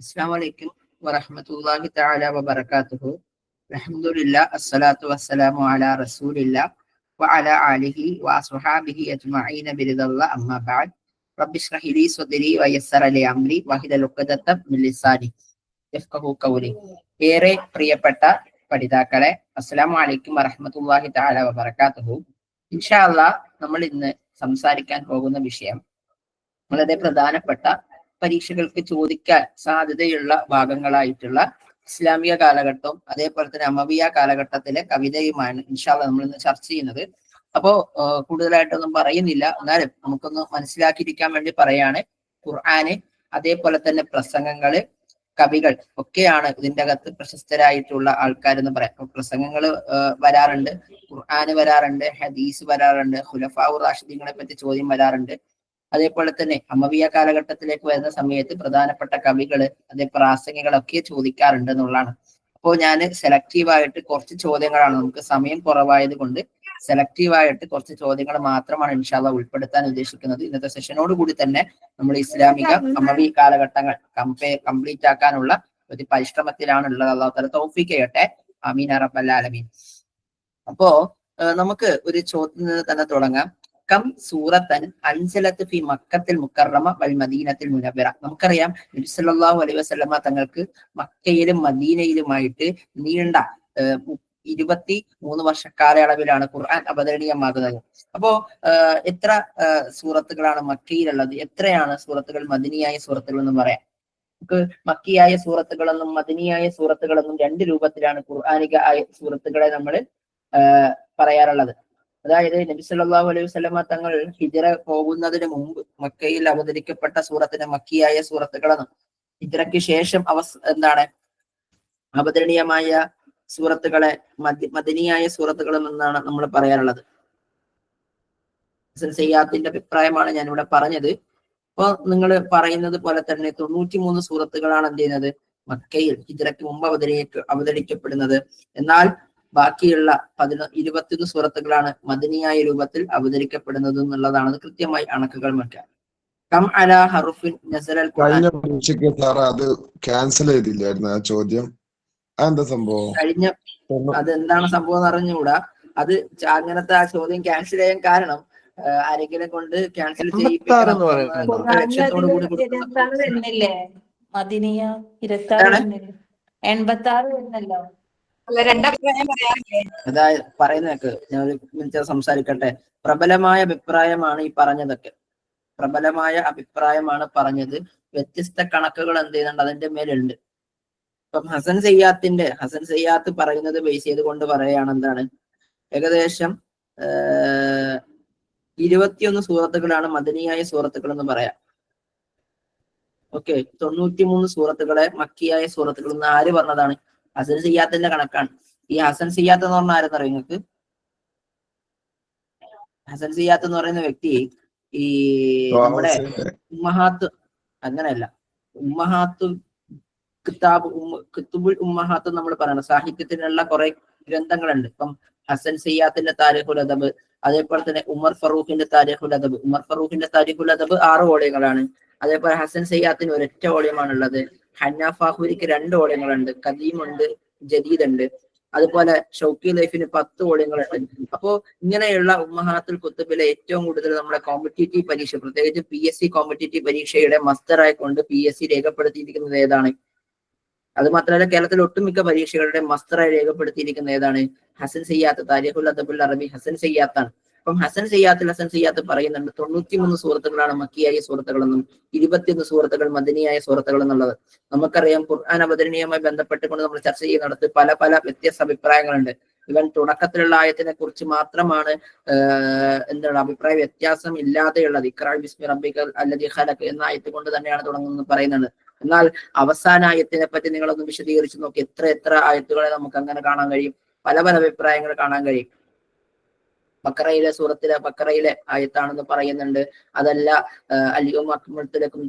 അസ്സലാമു അലൈക്കും വറഹ്മത്തുള്ളാഹി തആല വബറകാതുഹു. അൽഹംദുലില്ലാ അസ്സലാത്തു വസ്സലാമു അലാ റസൂലില്ലാ വഅലാ ആലിഹി വഅസ്ഹാബിഹി അജ്മഈന ബിറിദല്ലാ അമ്മാ ബഅദ്. റബ്ബി ഇശ്റഹ് ലി സ്വദ്രി വയസ്സിർ ലി അംരി വഹ്ലുൽ ഉഖ്ദത മിൻ ലിസാനി യഫ്ഖഹു ഖൗലി. ഏറെ പ്രിയപ്പെട്ട പഠിതാക്കളെ, അസ്സലാമു അലൈക്കും വറഹ്മത്തുള്ളാഹി തആല വബറകാതുഹു. ഇൻഷാ അല്ലാഹ് നമ്മൾ ഇന്ന് സംസാരിക്കാൻ പോകുന്ന വിഷയം വളരെ പ്രധാനപ്പെട്ട പരീക്ഷകൾക്ക് ചോദിക്കാൻ സാധ്യതയുള്ള ഭാഗങ്ങളായിട്ടുള്ള ഇസ്ലാമിക കാലഘട്ടവും അതേപോലെ തന്നെ അമവിയ കാലഘട്ടത്തിലെ കവിതയുമാണ് ഇൻഷാ അല്ലാഹ് നമ്മൾ ഇന്ന് ചർച്ച ചെയ്യുന്നത്. അപ്പോ കൂടുതലായിട്ടൊന്നും പറയുന്നില്ല, എന്നാലും നമുക്കൊന്ന് മനസ്സിലാക്കിയിരിക്കാൻ വേണ്ടി പറയാണ്. ഖുർആന്, അതേപോലെ തന്നെ പ്രസംഗങ്ങള്, കവികൾ ഒക്കെയാണ് ഇതിന്റെ അകത്ത് പ്രശസ്തരായിട്ടുള്ള ആൾക്കാരെന്ന് പറയാം. പ്രസംഗങ്ങൾ വരാറുണ്ട്, ഖുർആന് വരാറുണ്ട്, ഹദീസ് വരാറുണ്ട്, ഖുലഫാഉർ റാഷിദീങ്ങളെ പറ്റി ചോദ്യം വരാറുണ്ട്. അതേപോലെ തന്നെ അമവിയ കാലഘട്ടത്തിലേക്ക് വരുന്ന സമയത്ത് പ്രധാനപ്പെട്ട കവികള്, അതേ പ്രാസംഗികളൊക്കെ ചോദിക്കാറുണ്ട് എന്നുള്ളതാണ്. അപ്പോൾ ഞാൻ സെലക്റ്റീവായിട്ട് കുറച്ച് ചോദ്യങ്ങളാണ്, നമുക്ക് സമയം കുറവായത് കൊണ്ട് സെലക്റ്റീവായിട്ട് കുറച്ച് ചോദ്യങ്ങൾ മാത്രമാണ് ഇൻഷാ അല്ലാഹ് ഉൾപ്പെടുത്താൻ ഉദ്ദേശിക്കുന്നത്. ഇന്നത്തെ സെഷനോട് കൂടി തന്നെ നമ്മൾ ഇസ്ലാമിക അമവി കാലഘട്ടങ്ങൾ കംപ്ലീറ്റ് ആക്കാനുള്ള ഒരു പരിശ്രമത്തിലാണ് ഉള്ളത്. അല്ലാഹു തആല തൗഫീഖ് ചെയ്യട്ടെ. ആമീൻ യാ റബ്ബൽ ആലമീൻ. അപ്പോ നമുക്ക് ഒരു ചോദ്യത്തിൽ നിന്ന് തന്നെ തുടങ്ങാം. കം സൂറത്തൻ അൻസലത്ത് ഫി മക്കത്തിൽ മുക്കറമ വൽ മദീനത്തിൽ മുനവ്വറ. നമുക്കറിയാം നബി സല്ലല്ലാഹു അലൈഹി വസല്ലമ തങ്ങൾക്ക് മക്കയിലും മദീനയിലുമായിട്ട് നീണ്ട 23 വർഷ കാലയളവിലാണ് ഖുർആൻ അവതരണീയമാകുന്നത്. അപ്പോ എത്ര സൂറത്തുകളാണ് മക്കയിലുള്ളത്, എത്രയാണ് സൂറത്തുകൾ മദനിയായ സൂറത്തുകൾ എന്ന് പറയാം. നമുക്ക് മക്കിയായ സൂറത്തുകളെന്നും മദനിയായ സൂറത്തുകളെന്നും രണ്ട് രൂപത്തിലാണ് ഖുർആനിക ആയ സൂറത്തുകളെ നമ്മൾ പറയാറുള്ളത്. അതായത് നബി സല്ലല്ലാഹു അലൈഹി വസല്ലമ തങ്ങൾ ഹിജ്റ പോകുന്നതിന് മുമ്പ് മക്കയിൽ അവതരിക്കപ്പെട്ട സൂറത്തിന് മക്കിയായ സൂറത്തുകളെന്നും ഹിജ്റയ്ക്ക് ശേഷം അവതരണീയമായ സൂറത്തുകളെ മദനിയായ സൂറത്തുകളും എന്നാണ് നമ്മൾ പറയാറുള്ളത്. സയ്യാത്തിന്റെ അഭിപ്രായമാണ് ഞാനിവിടെ പറഞ്ഞത്. അപ്പൊ നിങ്ങൾ പറയുന്നത് പോലെ തന്നെ 93 സൂറത്തുകളാണ് എന്ത് ചെയ്യുന്നത്, മക്കയിൽ ഹിജ്റയ്ക്ക് മുമ്പ് അവതരിക്കപ്പെടുന്നത്. എന്നാൽ ബാക്കിയുള്ള 21 സൂറത്തുകളാണ് മദനിയായ രൂപത്തിൽ അവതരിക്കപ്പെടുന്നത് എന്നുള്ളതാണ്. അത് കൃത്യമായി കണക്കുകൾ വെക്കാം. കം അലാ ഹറുഫിൻ നസലൽ ഖുർആൻ. അത് ക്യാൻസൽ ചെയ്തില്ലായിരുന്നു ആ ചോദ്യം, അതെന്താ സംഭവം? അതെന്താണ് സംഭവം എന്ന് അറിഞ്ഞുകൂടാ. അത് അങ്ങനത്തെ ആ ചോദ്യം ക്യാൻസൽ ചെയ്യാൻ കാരണം ആരെങ്കിലും കൊണ്ട് ക്യാൻസൽ ചെയ്യിപ്പിക്കണം ലക്ഷ്യത്തോടു കൂടി അതായത് പറയുന്നതൊക്കെ ഞാൻ ഒരു മിനിറ്റ് സംസാരിക്കട്ടെ. പ്രബലമായ അഭിപ്രായമാണ് ഈ പറഞ്ഞതൊക്കെ, പ്രബലമായ അഭിപ്രായമാണ് പറഞ്ഞത്. വ്യത്യസ്ത കണക്കുകൾ എന്ത് ചെയ്യുന്നുണ്ട് അതിന്റെ മേലുണ്ട്. ഇപ്പം ഹസൻ സയ്യാത്ത് പറയുന്നത് ബേസ് ചെയ്തുകൊണ്ട് പറയുകയാണ് എന്താണ്, ഏകദേശം 21 സൂറത്തുകളാണ് മദനിയായ സൂറത്തുകൾ എന്ന് പറയാം. ഓക്കെ, 93 സൂറത്തുകളെ മക്കിയായ സൂറത്തുകൾ എന്ന് ആര് പറഞ്ഞതാണ്? ഹസൻ സയ്യാത്തിന്റെ കണക്കാണ്. ഈ ഹസൻ സയ്യാത്ത് എന്ന് പറഞ്ഞാൽ ആരെന്ന് അറിയാം നിങ്ങൾക്ക്? ഹസൻ സയ്യാത്ത് എന്ന് പറയുന്ന വ്യക്തി ഈ നമ്മുടെ ഉമ്മഹാത്ത്, അങ്ങനെയല്ല, ഉമ്മഹാത്ത് കിതാബുൽ ഉമ്മഹാത്ത് നമ്മൾ പറയണം. സാഹിത്യത്തിനുള്ള കുറെ ഗ്രന്ഥങ്ങളുണ്ട്. ഇപ്പം ഹസൻ സയ്യാത്തിന്റെ താരിഖുൽ അദബ്, അതേപോലെ തന്നെ ഉമർ ഫറൂഖിന്റെ താരിഖുൽ അദബ്. ഉമർ ഫറൂഖിന്റെ താരിഖുൽ അദബ് 6 വോളിയങ്ങളാണ്. അതേപോലെ ഹസൻ സയ്യാത്തിന് ഒരൊറ്റ വോളിയമാണുള്ളത്. ഹന്ന ഫാഹുരിക്ക് 2 വോളിയങ്ങളുണ്ട്, കദീമുണ്ട്, ജദീദ് ഉണ്ട്. അതുപോലെ ഷൗക്കി ലൈഫിന് 10 വോളിയങ്ങളുണ്ട്. അപ്പോ ഇങ്ങനെയുള്ള ഉമ്മഹാത്തുൽ കുത്തുബിലെ ഏറ്റവും കൂടുതൽ നമ്മുടെ കോമ്പറ്റേറ്റീവ് പരീക്ഷ, പ്രത്യേകിച്ച് PSC കോമ്പറ്റേറ്റീവ് പരീക്ഷയുടെ മസ്റ്ററായി കൊണ്ട് PSC രേഖപ്പെടുത്തിയിരിക്കുന്നത് ഏതാണ്? അത് മാത്രമല്ല കേരളത്തിൽ ഒട്ടുമിക്ക പരീക്ഷകളുടെ മസ്തറായി രേഖപ്പെടുത്തിയിരിക്കുന്ന ഏതാണ്? ഹസൻ സയ്യാത്ത്, താരിഖുൽ അദബുൽ അറബി ഹസൻ സയ്യാത്താണ്. അപ്പം ഹസൻ സയ്യാത്ത് പറയുന്നുണ്ട് 93 സൂറത്തുകളാണ് മക്കിയായ സൂറത്തുകളെന്നും 21 സൂറത്തുകൾ മദനിയായ സൂറത്തുകൾ എന്നുള്ളത്. നമുക്കറിയാം ഖുർആൻ അവതരണീയമായി ബന്ധപ്പെട്ടുകൊണ്ട് നമ്മൾ ചർച്ച ചെയ്യുന്നിടത്ത് പല വ്യത്യസ്ത അഭിപ്രായങ്ങളുണ്ട്. ഇവൻ തുടക്കത്തിലുള്ള ആയത്തിനെ കുറിച്ച് മാത്രമാണ് അഭിപ്രായ വ്യത്യാസം ഇല്ലാതെയുള്ളത്. ഇഖ്റാ ബിസ്മി റബ്ബിക്കൽ അല്ലദീ ഖലഖ് എന്ന ആയത്ത് കൊണ്ട് തന്നെയാണ് തുടങ്ങുന്നത് പറയുന്നത്. എന്നാൽ അവസാന ആയത്തിനെ പറ്റി നിങ്ങളൊന്ന് വിശദീകരിച്ച് നോക്കി, എത്ര ആയത്തുകളെ നമുക്ക് അങ്ങനെ കാണാൻ കഴിയും? പല അഭിപ്രായങ്ങൾ കാണാൻ കഴിയും. ബക്കറയിലെ ആയത്താണെന്ന് പറയുന്നുണ്ട്. അതല്ല അൽയൗമ അക്മൽതു ലക്കും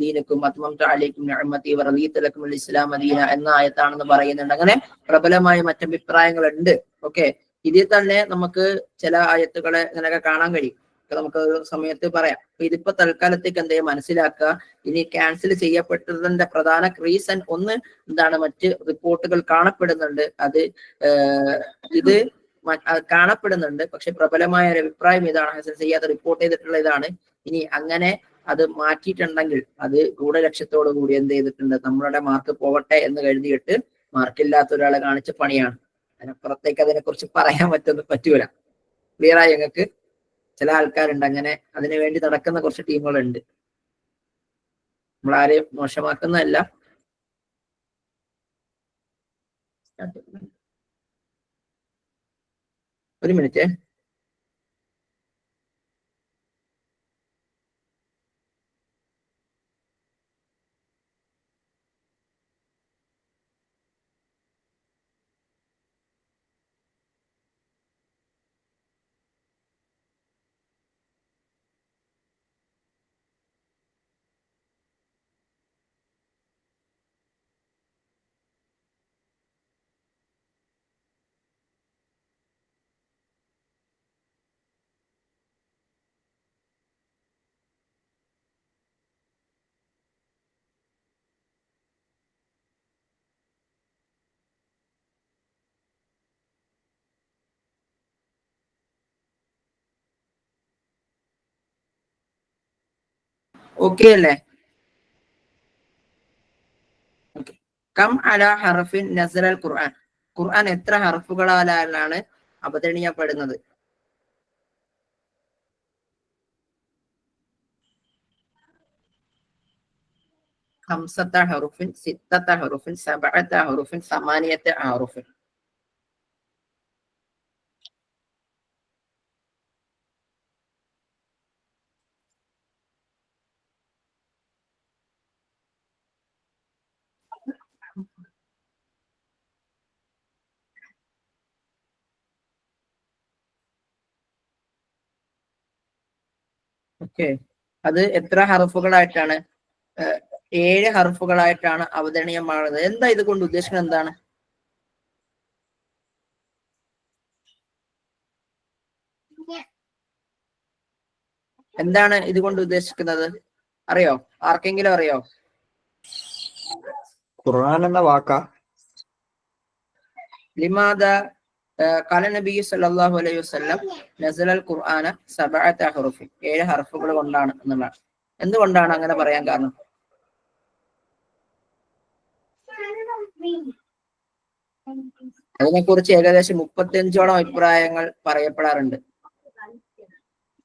ദീനക്കും വഅത്മംതു അലൈക്കും നിഅമതി വറദീതു ലക്കും അൽ ഇസ്ലാമ ദീന എന്ന ആയത്താണെന്ന് പറയുന്നുണ്ട്. അങ്ങനെ പ്രബലമായ മറ്റഭിപ്രായങ്ങളുണ്ട്. ഓക്കെ, ഇതിൽ തന്നെ നമുക്ക് ചില ആയത്തുകളെ ഇങ്ങനെയൊക്കെ കാണാൻ കഴിയും. ഒക്കെ നമുക്ക് ഒരു സമയത്ത് പറയാം. ഇതിപ്പോ തൽക്കാലത്തേക്ക് എന്തെങ്കിലും മനസ്സിലാക്കുക. ഇനി ക്യാൻസൽ ചെയ്യപ്പെട്ടതിന്റെ പ്രധാന റീസൺ ഒന്ന് എന്താണ്, മറ്റ് റിപ്പോർട്ടുകൾ കാണപ്പെടുന്നുണ്ട്, അത് ഇത് കാണപ്പെടുന്നുണ്ട്. പക്ഷെ പ്രബലമായ ഒരു അഭിപ്രായം ഇതാണ്, ഹസൻ സയ്യാദ് റിപ്പോർട്ട് ചെയ്തിട്ടുള്ള ഇതാണ്. ഇനി അങ്ങനെ അത് മാറ്റിയിട്ടുണ്ടെങ്കിൽ അത് ഗൂഢലക്ഷ്യത്തോടു കൂടി എന്ത് ചെയ്തിട്ടുണ്ട്, നമ്മളുടെ മാർക്ക് പോവട്ടെ എന്ന് കരുതിയിട്ട് മാർക്കില്ലാത്ത ഒരാളെ കാണിച്ച പണിയാണ്. അതിനപ്പുറത്തേക്ക് അതിനെ കുറിച്ച് പറയാൻ പറ്റൂല. ക്ലിയർ ആയി ഞങ്ങൾക്ക്? ചില ആൾക്കാരുണ്ട് അങ്ങനെ അതിനു വേണ്ടി നടക്കുന്ന കുറച്ച് ടീമുകളുണ്ട്. നമ്മളാരെയും മോശമാക്കുന്നതല്ല. ഒരു മിനിറ്റ്. ഓക്കെ അല്ലേ? കം അലാ ഹർഫിൻ നസലൽ ഖുർആൻ. ഖുർആൻ എത്ര ഹർഫുകളാലാണ് അവതരണീയപ്പെടുന്നത്? ഖംസത ഹറുഫിൻ, സിത്തത ഹറുഫിൻ, സബഅത ഹറുഫിൻ, സമാനിയത ഹറുഫിൻ. ഓക്കെ, അത് എത്ര ഹർഫുകളായിട്ടാണ്? 7 ഹർഫുകളായിട്ടാണ് അവതരണീയമാകുന്നത്. എന്താ ഇത് കൊണ്ട് ഉദ്ദേശിക്കുന്നത്? എന്താണ്? എന്താണ് ഇതുകൊണ്ട് ഉദ്ദേശിക്കുന്നത്? അറിയോ? ആർക്കെങ്കിലും അറിയോ? ഖുർആൻ എന്ന വാക്കാ? ലിമാദ ഖാല നബി സല്ലല്ലാഹു അലൈഹി വസല്ലം നസലൽ ഖുർആന സബഅത ഹുറൂഫ്. 7 ഹർഫുകൾ കൊണ്ടാണ് എന്നുള്ളതാണ്. എന്തുകൊണ്ടാണ് അങ്ങനെ പറയാൻ കാരണം? അതിനെക്കുറിച്ച് ഏകദേശം 35ഓളം അഭിപ്രായങ്ങൾ പറയപ്പെടാറുണ്ട്.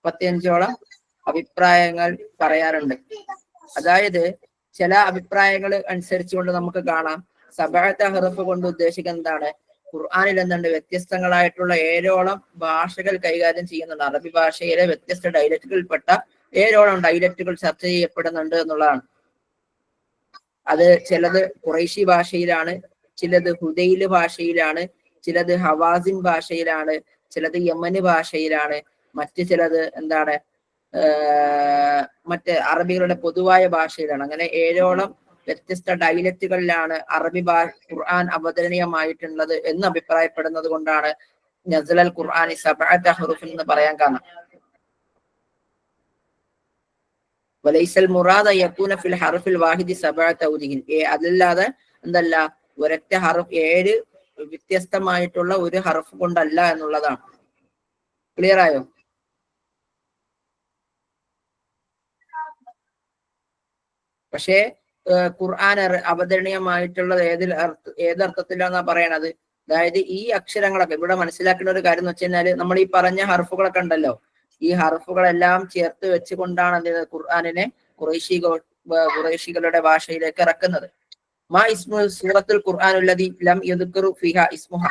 35ഓളം അഭിപ്രായങ്ങൾ പറയാറുണ്ട്. അതായത് ചില അഭിപ്രായങ്ങൾ അനുസരിച്ചുകൊണ്ട് നമുക്ക് കാണാം, സബഅത ഹറഫ് കൊണ്ട് ഉദ്ദേശിക്കുന്നത് എന്താണ്? ഖുർആനിൽ എന്തുണ്ട്? വ്യത്യസ്തങ്ങളായിട്ടുള്ള 7ഓളം ഭാഷകൾ കൈകാര്യം ചെയ്യുന്നുണ്ട്. അറബി ഭാഷയിലെ വ്യത്യസ്ത ഡയലക്റ്റുകളിൽപ്പെട്ട 7ഓളം ഡയലക്റ്റുകൾ ചർച്ച ചെയ്യപ്പെടുന്നുണ്ട് എന്നുള്ളതാണ്. അത് ചിലത് ഖുറൈശി ഭാഷയിലാണ്, ചിലത് ഹുദൈല് ഭാഷയിലാണ്, ചിലത് ഹവാസിൻ ഭാഷയിലാണ്, ചിലത് യമന് ഭാഷയിലാണ്, മറ്റ് ചിലത് എന്താണ് മറ്റ് അറബികളുടെ പൊതുവായ ഭാഷയിലാണ്. അങ്ങനെ 7ഓളം വ്യത്യസ്ത ഡയലക്റ്റുകളിലാണ് അറബി ഖുർആൻ അവതരണീയമായിട്ടുള്ളത് എന്ന് അഭിപ്രായപ്പെടുന്നത് കൊണ്ടാണ് നസലൽ ഖുർആനി സബഅത ഹുറൂഫിൻ എന്ന് പറയാൻ കാരണം. വലൈസൽ മുറാദ യകൂന ഫിൽ ഹർഫിൽ വാഹിദി സബഅത ഔജിഹിൻ. അതല്ലാതെ എന്തല്ല, ഒരൊറ്റ ഹർഫ് 7 വ്യത്യസ്തമായിട്ടുള്ള ഒരു ഹർഫ് കൊണ്ടല്ല എന്നുള്ളതാണ്. ക്ലിയർ ആയോ? പക്ഷേ ഖുർആൻ അവതരണീയമായിട്ടുള്ളത് ഏതർത്ഥത്തിലാന്നാ പറയണത്? അതായത് ഈ അക്ഷരങ്ങളൊക്കെ ഇവിടെ മനസ്സിലാക്കേണ്ട ഒരു കാര്യം എന്ന് വെച്ച് കഴിഞ്ഞാല്, നമ്മൾ ഈ പറഞ്ഞ ഹർഫുകളൊക്കെ ഉണ്ടല്ലോ, ഈ ഹർഫുകളെല്ലാം ചേർത്ത് വെച്ചുകൊണ്ടാണ് എന്ത് ഖുർആനിനെ ഖുറൈശികളുടെ ഭാഷയിലേക്ക് ഇറക്കുന്നത്. മാ ഇസ്മു സൂറത്തുൽ ഖുർആനുല്ലദി ലം യുദ്കറു ഫിഹാ ഇസ്മുഹ.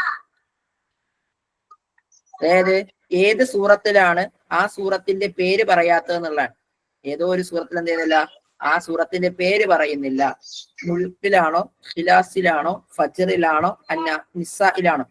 അതായത് ഏത് സൂറത്തിലാണ് ആ സൂറത്തിന്റെ പേര് പറയാത്തത് എന്നുള്ളതാണ്. ഏതോ ഒരു സൂറത്തിൽ എന്ത് ചെയ്യുന്നില്ല, ആ സൂറത്തിന്റെ പേര് പറയുന്നില്ല. മുൽക്കിലാണോ, ഖിലാസിലാണോ, ഫജ്റിലാണോ, നിസായിലാണോ?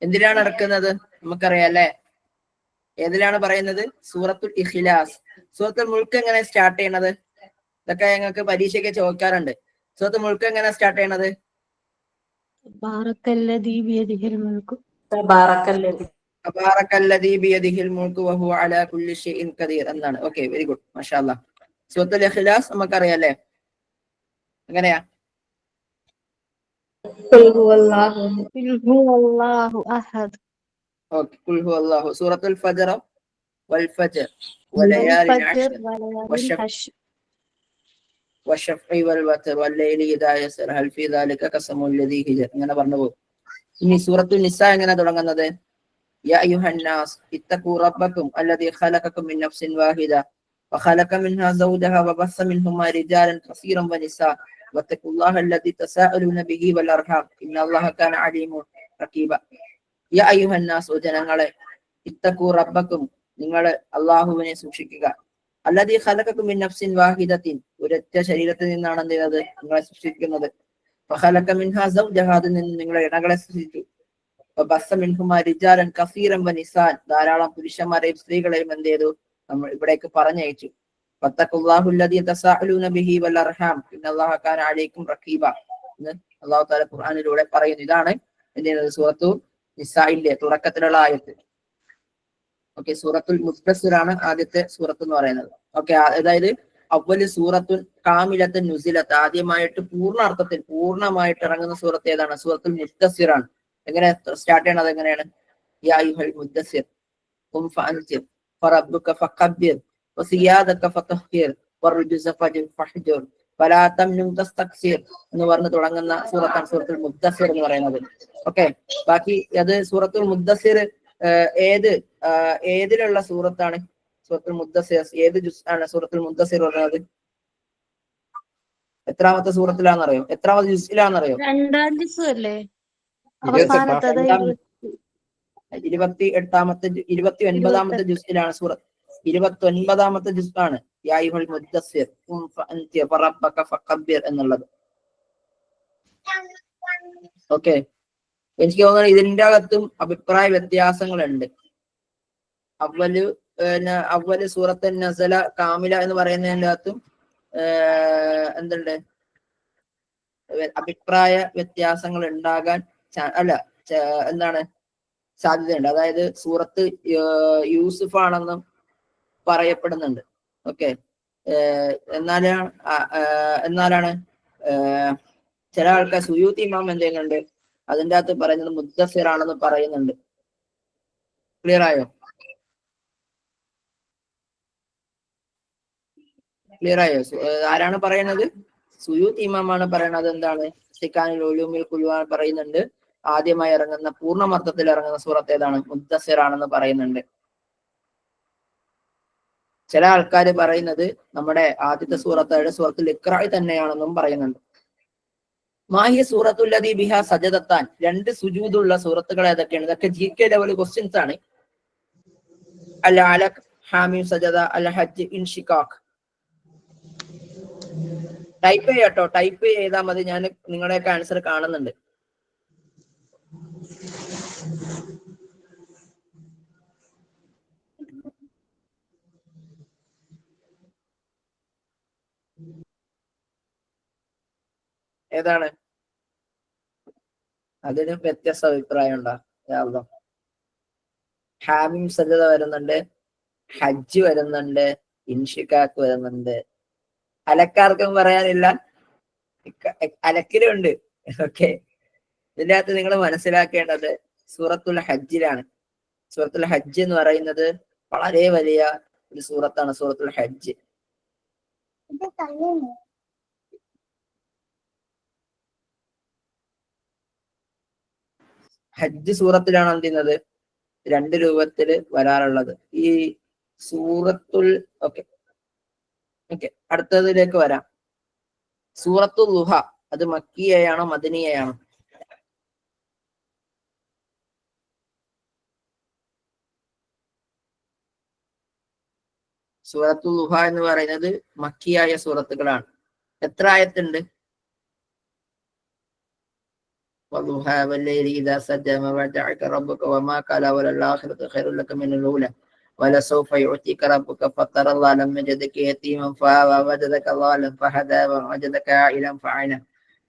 എന്തിനാണ് ഇറക്കുന്നത് നമുക്കറിയാം അല്ലെ. ഏതിലാണ് പറയുന്നത്? സൂറത്തുൽ ഇഖ്ലാസ്. സൂറത്തുൽ മുൽക്ക് എങ്ങനെ സ്റ്റാർട്ട് ചെയ്യണത്? ഇതൊക്കെ ഞങ്ങൾക്ക് പരീക്ഷയ്ക്ക് ചോദിക്കാറുണ്ട്. സൂറത്തുൽ മുൽക്ക് എങ്ങനെ സ്റ്റാർട്ട് ചെയ്യണത്? തബാറക്കല്ലദീ ബിയദിഹിൽ മുൽക്കു തബാറക്കല്ലദീ ബിയദിഹിൽ മുൽക്കു വഹുവ അലാ കുല്ലി ഷൈഇൻ ഖദീർ എന്നാണ്. ഓക്കെ, വെരി ഗുഡ്, മാഷാ അല്ലാഹ്. സൂറത്തുൽ ഇഖ്ലാസ് നമുക്കറിയാം അല്ലേ? എങ്ങനെയാ? ഖുൽ ഹുവല്ലാഹു അഹദ്. ഓക്കെ, ഖുൽ ഹുവല്ലാഹു. സൂറത്തുൽ ഫജ്ർ വൽ ഫജ്ർ വൽ വലയാലിൻ ഫജ്ർ അശ്ർ വലയാലിൻ ഹശ്ർ വശഫ്ഇ വൽ വത്ർ വല്ലൈലി ഇദാ യസ്ർ ഹൽ ഫീ ദാലിക ഖസമുൽ ലദീ ഹിജർ. ഇങ്ങനെ പറഞ്ഞു പോകും. ഇനി സൂറത്തുൽ നിസാ എങ്ങനെ തുടങ്ങുന്നത്? യാ അയ്യുഹന്നാസ് ഇത്തഖൂ റബ്ബക്കും അല്ലദീ ഖലഖക്കും മിൻ നഫ്സിൻ വാഹിദ വഖലഖ മിൻഹാ സൗജഹാ വബസ്സ മിൻഹുമാ റിജാലൻ കസീറൻ വനിസാ വത്തഖുല്ലാഹ അല്ലദീ തസാഅലൂന ബിഹി വൽ അർഹാം ഇന്നല്ലാഹ കാന അലീമുൻ റഖീബ. യാ അയ്യുഹന്നാസ്, ജനങ്ങളെ, ഇത്തഖൂ റബ്ബക്കും, നിങ്ങൾ അല്ലാഹുവിനെ സൂക്ഷിക്കുക. അല്ലദീ ഖലഖക്കും മിൻ നഫ്സിൻ വാഹിദത്തിൻ, ഒരൊറ്റ ശരീരത്തിൽ നിന്നാണ് എന്ത് ചെയ്യുന്നത്? നിങ്ങളെ സൃഷ്ടിക്കുന്നത്. വഖലഖ മിൻഹാ സൗജഹാ, അതിൽ നിന്ന് നിങ്ങളെ ഇണകളെ സൃഷ്ടിച്ചു. വബസ്സ മിൻഹുമാ റിജാലൻ കസീറൻ വനിസാൻ, ധാരാളം പുരുഷന്മാരെയും സ്ത്രീകളെയും എന്ത് ചെയ്തു? നമ്മൾ ഇവിടേക്ക് പറഞ്ഞയച്ചു. വത്തഖുല്ലാഹു അല്ലദീ തസാഅലൂന ബിഹി വൽ അർഹാം ഇന്നല്ലാഹ കാന അലൈക്കും റഖീബ എന്ന് അല്ലാഹു തആല ഖുർആനിലൂടെ പറയുന്നു. ഇതാണ് എന്ത് ചെയ്യുന്നത്? സൂറത്തു നിസാഇന്റെ തുടക്കത്തിലുള്ള ആയത്ത്. ഓക്കെ, സൂറത്തുൽ മുദ്ദസ്സിർ ആണ് ആദ്യത്തെ സൂറത്ത് എന്ന് പറയുന്നത്. ഓക്കെ, അതായത് അവ്വല് സൂറത്തുൻ കാമിലത്തുൻ നുസിലത്ത്, ആദ്യമായിട്ട് പൂർണ്ണാർത്ഥത്തിൽ പൂർണ്ണമായിട്ട് ഇറങ്ങുന്ന സൂറത്ത് ഏതാണ്? സൂറത്തുൽ മുദ്ദസ്സിർ ആണ്. എങ്ങനെ സ്റ്റാർട്ട് ചെയ്യണത്? എങ്ങനെയാണ്? യാ അയ്യുഹൽ മുദ്ദസ്സിർ ഖും ഫഅൻസിർ ഫറബ്ബുക ഫഖബ്ബിർ വസിയാദക ഫതഹ്ഹിർ വറുജ്സ ഫഹ്ജുർ ഫലാ തംനും തസ്തക്സിർ എന്ന് പറഞ്ഞ് തുടങ്ങുന്ന സൂറത്താണ് സൂറത്തുൽ മുദ്ദസ്സിർ എന്ന് പറയുന്നത്. ഓക്കെ, ബാക്കി അത് സൂറത്തുൽ മുദ്ദസ്സിർ ഏതിലുള്ള സൂറത്താണ്? സൂറത്തുൽ മുദ്ദസ്സിർ ഏത് ജുസ് ആണ് സൂറത്തുൽ മുദ്ദസ്സിർ പറയുന്നത്? എത്രാമത്തെ സൂറത്തിലാണെന്നറിയോ? എത്രാമത്തെ ജുസിലാണെന്നറിയോ? 2-ാം ജുസ് അല്ലേ? അവസാനത്തത് 29ാമത്തെ ജുസിലാണ് സൂറത്ത്. 29ാമത്തെ ജുസാണ് യാ അയ്യുഹൽ മുദ്ദസ്സിർ ഖും ഫഅൻസിർ ഫറബ്ബക ഫഖബ്ബിർ എന്നുള്ളത്. ഓക്കെ, എനിക്ക് തോന്നുന്നു ഇതിന്റെ അകത്തും അഭിപ്രായ വ്യത്യാസങ്ങളുണ്ട്. അവല് സൂറത്ത് നസല കാമില എന്ന് പറയുന്നതിന്റെ അകത്തും എന്തുണ്ട്? അഭിപ്രായ വ്യത്യാസങ്ങൾ ഉണ്ടാകാൻ എന്താണ് സാധ്യതയുണ്ട്. അതായത് സൂറത്ത് യൂസുഫ് ആണെന്നും പറയപ്പെടുന്നുണ്ട്. ഓക്കെ, എന്നാലാണ് ചില ആൾക്കാർ സുയൂത്തി ഇമാം എന്ത് ചെയ്യുന്നുണ്ട്? അതിൻ്റെ അകത്ത് പറയുന്നത് മുദ്ദസ്സിർ ആണെന്ന് പറയുന്നുണ്ട്. ക്ലിയർ ആയോ? ആരാണ് പറയുന്നത്? സുയൂത്തി ഇമാമാണ് പറയുന്നത്. എന്താണ്? സിക്കാനിൽ ഉലൂമിൽ ഖുൽആൻ പറയുന്നുണ്ട്, ആദ്യമായി ഇറങ്ങുന്ന പൂർണ്ണമർത്ഥത്തിൽ ഇറങ്ങുന്ന സൂറത്ത് ഏതാണ്? മുദ്ദസ്സിർ ആണെന്ന് പറയുന്നുണ്ട്. ചില ആൾക്കാർ പറയുന്നത് നമ്മുടെ ആദ്യത്തെ സൂറത്തായ സൂറത്തുൽ ഇഖ്റാ തന്നെയാണെന്നും പറയുന്നുണ്ട്. മാഹിയ സൂറത്തുല്ലദീ ബിഹാ സജദത്താൻ, 2 സുജൂദുള്ള സൂറത്തുകൾ ഏതൊക്കെയാണ്? ഇതൊക്കെ GK ലെവൽ ക്വസ്റ്റ്യൻസ് ആണ്. അൽ അലഖ്, ഹാമീം സജദ, അൽ ഹജ്ജ്, ഇൻഷിഖാഖ്. ടൈപ്പ് ചെയ്യാട്ടോ, ടൈപ്പ് ചെയ്താൽ മതി. ഞാൻ നിങ്ങളുടെയൊക്കെ ആൻസർ കാണുന്നുണ്ട്. ഏതാണ്? അതിന് വ്യത്യസ്ത അഭിപ്രായം ഉണ്ടോ? ഹാമീം സജദ വരുന്നുണ്ട്, ഹജ്ജ് വരുന്നുണ്ട്, ഇൻഷിഖാഖ് വരുന്നുണ്ട്. അലക്കാർക്കും പറയാനില്ല, അലക്കിലുണ്ട്. ഓക്കെ, ഇതിന്റെ അകത്ത് നിങ്ങൾ മനസ്സിലാക്കേണ്ടത് സൂറത്തുൽ ഹജ്ജിലാണ്. സൂറത്തുൽ ഹജ്ജ് എന്ന് പറയുന്നത് വളരെ വലിയ ഒരു സൂറത്താണ്. സൂറത്തുൽ ഹജ്ജ് സൂറത്തിലാണ് എന്ത് ചെയ്യുന്നത്? 2 രൂപത്തിൽ വരാറുള്ളത് ഈ സൂറത്തുൽ. ഓക്കെ, അടുത്തതിലേക്ക് വരാം. സൂറത്തുൽ ളുഹ, അത് മക്കിയയാണോ മദനിയയാണോ? സൂറത്തുൽ ളുഹ എന്ന് പറയുന്നത് മക്കിയായ സൂറത്തുകളാണ്. എത്ര ആയത്തുണ്ട്? والضحى والليل إذا سجى ما ودعك ربك وما قلى وللآخرة خير لك من الأولى ولسوف يعطيك ربك فترضى لم يجدك يتيما فآوى وجدك ضالا فهدى ووجدك عائلا فأغنى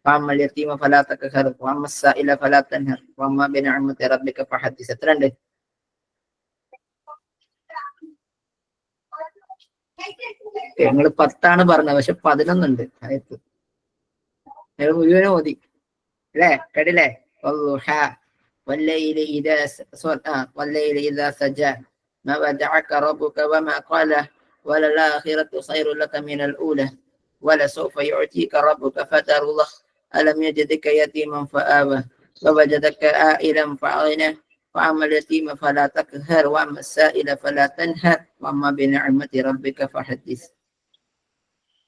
فأما اليتيم فلا تقهر وأما السائل فلا تنهر وأما بنعمة ربك فحدث. എത്രയുണ്ട്? ഞങ്ങൾ 10 പറഞ്ഞത്, പക്ഷെ 11 ഉണ്ട് ആയത്ത്. ഞങ്ങൾ മുഴുവനും ഓതി അല്ലേ? കേട്ടില്ലേ? والليل إذا سجى ما ودعك ربك وما قلى وللآخرة خير لك من الأولى ولسوف يعطيك ربك فترضى ألم يجدك يتيما فآوى ووجدك عائلا فأغنى وأما اليتيم فلا تقهر وأما السائل فلا تنهر وأما بنعمة ربك فحدث.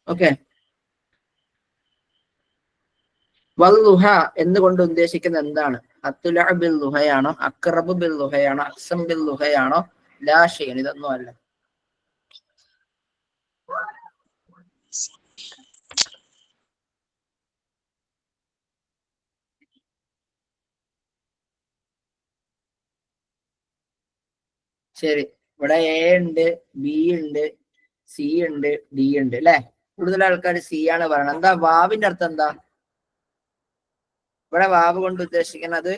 ഓക്കെ. വൽദുഹ എന്നുകൊണ്ട് ഉദ്ദേശിക്കുന്നത് എന്താണ്? അത്തുല ബിൽ ദുഹയാണോ, അക്റബ് ബിൽ ദുഹയാണോ, അക്സം ബിൽ ദുഹയാണോ, ലാ ഷൈഅൻ? ഇതൊന്നും അല്ല. ശരി, ഇവിടെ എ ഉണ്ട്, ബി ഉണ്ട്, സി ഉണ്ട്, ഡി ഉണ്ട് അല്ലെ? കൂടുതൽ ആൾക്കാർ സി ആണ് പറയണത്. എന്താ വാവിന്റെ അർത്ഥം? എന്താ ഇവിടെ വാവ് കൊണ്ട് ഉദ്ദേശിക്കുന്നത്?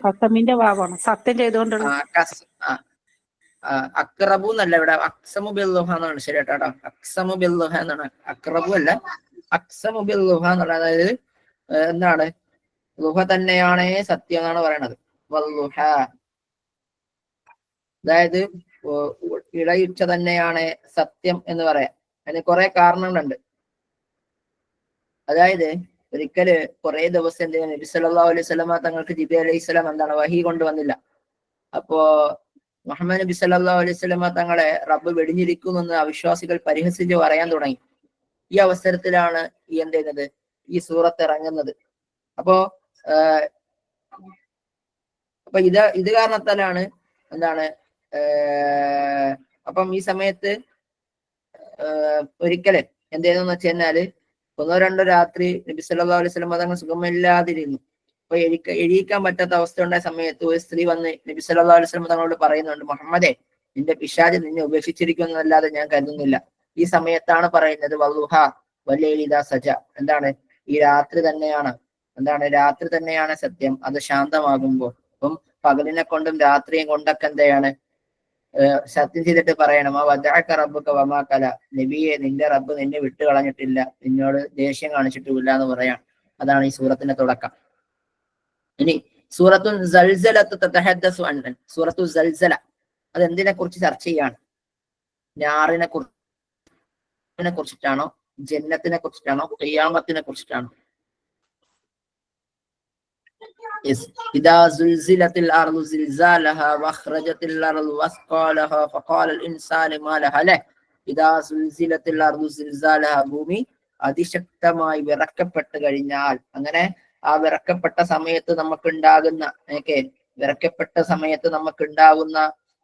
സത്യം ചെയ്തുകൊണ്ടുള്ള അക്റബു എന്നല്ല, ഇവിടെ അക്സമു ബിൽലുഹ എന്നാണ്. ശരി കേട്ടോ, അക്സമു ബിൽലുഹ എന്നാണ്, അക്റബു അല്ല, അക്സമു ബിൽലുഹ എന്നുള്ള. അതായത് എന്താണ്? ലുഹ തന്നെയാണ് സത്യം എന്നാണ് പറയണത്. വല്ലുഹ അതായത് ഇടയുച്ച തന്നെയാണ് സത്യം എന്ന് പറയാം. അതിന് കുറെ കാരണങ്ങളുണ്ട്. അതായത് ഒരിക്കല് കുറെ ദിവസം എന്ത് ചെയ്യുന്നു, നബി സല്ലല്ലാഹു അലൈഹി വസല്ലമ തങ്ങൾക്ക് ജിബ്രീൽ അലൈഹിസ്സലാം എന്താണ് വഹി കൊണ്ടുവന്നില്ല. അപ്പോ മുഹമ്മദ് നബി സല്ലല്ലാഹു അലൈഹി വസല്ലമ തങ്ങളെ റബ്ബ് വെടിഞ്ഞിരിക്കുമെന്ന് അവിശ്വാസികൾ പരിഹസിച്ച് പറയാൻ തുടങ്ങി. ഈ അവസരത്തിലാണ് ഈ എന്ത് ചെയ്യുന്നത്, ഈ സൂറത്ത് ഇറങ്ങുന്നത്. അപ്പോ ഇത് കാരണത്താലാണ് എന്താണ് അപ്പം ഈ സമയത്ത് ഒരിക്കല് എന്ത് ചെയ്തെന്ന് വെച്ച് കഴിഞ്ഞാല് 1-2 രാത്രി നബി സല്ലല്ലാഹു അലൈഹി വസല്ലം തങ്ങൾ സുഖമില്ലാതിരുന്നു. അപ്പൊ എഴുതിക്കാൻ പറ്റാത്ത അവസ്ഥ ഉണ്ടായ സമയത്ത് ഒരു സ്ത്രീ വന്ന് നബി സല്ലല്ലാഹു അലൈഹി വസല്ലം തങ്ങളോട് പറയുന്നുണ്ട്, മുഹമ്മദേ, നിന്റെ പിശാച് നിന്നെ ഉപേക്ഷിച്ചിരിക്കുന്നല്ലാതെ ഞാൻ കരുതുന്നില്ല. ഈ സമയത്താണ് പറയുന്നത് വല്ലുഹ വല്ലൈലി ഇദാ സജ. എന്താണ്? ഈ രാത്രി തന്നെയാണ്, എന്താണ്? രാത്രി തന്നെയാണ് സത്യം, അത് ശാന്തമാകുമ്പോൾ. അപ്പം പകലിനെ കൊണ്ടും രാത്രിയും കൊണ്ടൊക്കെ എന്തെയാണ് സത്യം ചെയ്തിട്ട് പറയണം, ആ വദഅക റബ്ബുക വമാ ഖല, നബിയെ, നിന്റെ റബ്ബ് നിന്നെ വിട്ടു കളഞ്ഞിട്ടില്ല, നിന്നോട് ദേഷ്യം കാണിച്ചിട്ടില്ല എന്ന് പറയാം. അതാണ് ഈ സൂറത്തിന്റെ തുടക്കം. ഇനി സൂറത്തുൽ സൽസലത്തു തതഹദ്ദസു അൻ, സൂറത്തു സൽസല അത് എന്തിനെ കുറിച്ച് ചർച്ച ചെയ്യാണ്? നാറിനെ കുറിച്ചിട്ടാണോ, ജന്നത്തിനെ കുറിച്ചിട്ടാണോ, ഖിയാമത്തിനെ കുറിച്ചിട്ടാണോ? إذا زلزلت الأرض زلزالها وأخرجت الأرض أثقالها فقال الإنسان ما لها له إذا زلزلت الأرض زلزالها. ഭൂമി അതിശക്തമായി വിറക്കപ്പെട്ട് കഴിഞ്ഞാൽ, അങ്ങനെ ആ വിറക്കപ്പെട്ട സമയത്ത് നമുക്കുണ്ടാകുന്ന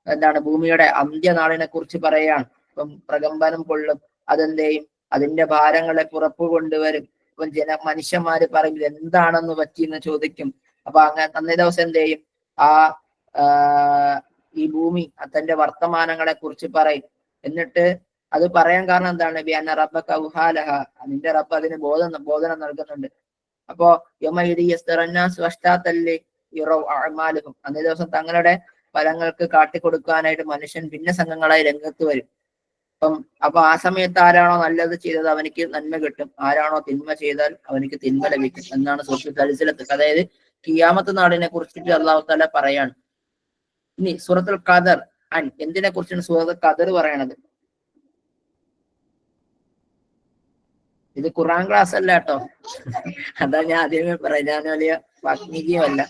എന്താണ്, ഭൂമിയുടെ അന്ത്യനാളിനെ കുറിച്ച് പറയാണ്. ഇപ്പം പ്രകമ്പനം കൊള്ളും, അതെന്തെയും അതിന്റെ ഭാരങ്ങളെ പുറത്തു കൊണ്ടുവരും. ഇപ്പം മനുഷ്യന്മാര് പറയും എന്താണെന്ന് പറ്റിയെന്ന് ചോദിക്കും. അപ്പൊ അന്നേ ദിവസം എന്ത് ചെയ്യും? ഈ ഭൂമി തന്റെ വർത്തമാനങ്ങളെ കുറിച്ച് പറയും. എന്നിട്ട് അത് പറയാൻ കാരണം എന്താണ്? ബിഅന്ന റബ്ബക ഔഹാലഹ, നിന്റെ റബ്ബ് അതിന് ബോധനം നൽകുന്നുണ്ട്. അപ്പോ അന്നേ ദിവസം തങ്ങളുടെ ഫലങ്ങൾക്ക് കാട്ടിക്കൊടുക്കാനായിട്ട് മനുഷ്യൻ ഭിന്ന സംഘങ്ങളായി രംഗത്ത് വരും. അപ്പൊ ആ സമയത്ത് ആരാണോ നല്ലത് ചെയ്തത് അവനിക്ക് നന്മ കിട്ടും, ആരാണോ തിന്മ ചെയ്താൽ അവനിക്ക് തിന്മ ലഭിക്കും എന്നാണ് സൂറത്തുൽ സൽസലത്ത്. അതായത് ഖിയാമത്ത് നാളിനെ കുറിച്ചിട്ട് അല്ലാഹു തആല പറയാണ്. ഇനി സൂറത്തുൽ ഖദർ അൻ, എന്തിനെ കുറിച്ചാണ് സൂറത്തുൽ ഖദർ പറയണത്? ഇത് ഖുർആൻ ക്ലാസ് അല്ല കേട്ടോ, അതാ ഞാൻ ആദ്യമേ പറയാം, ഞാൻ വലിയ വാഗ്മികയുമല്ല.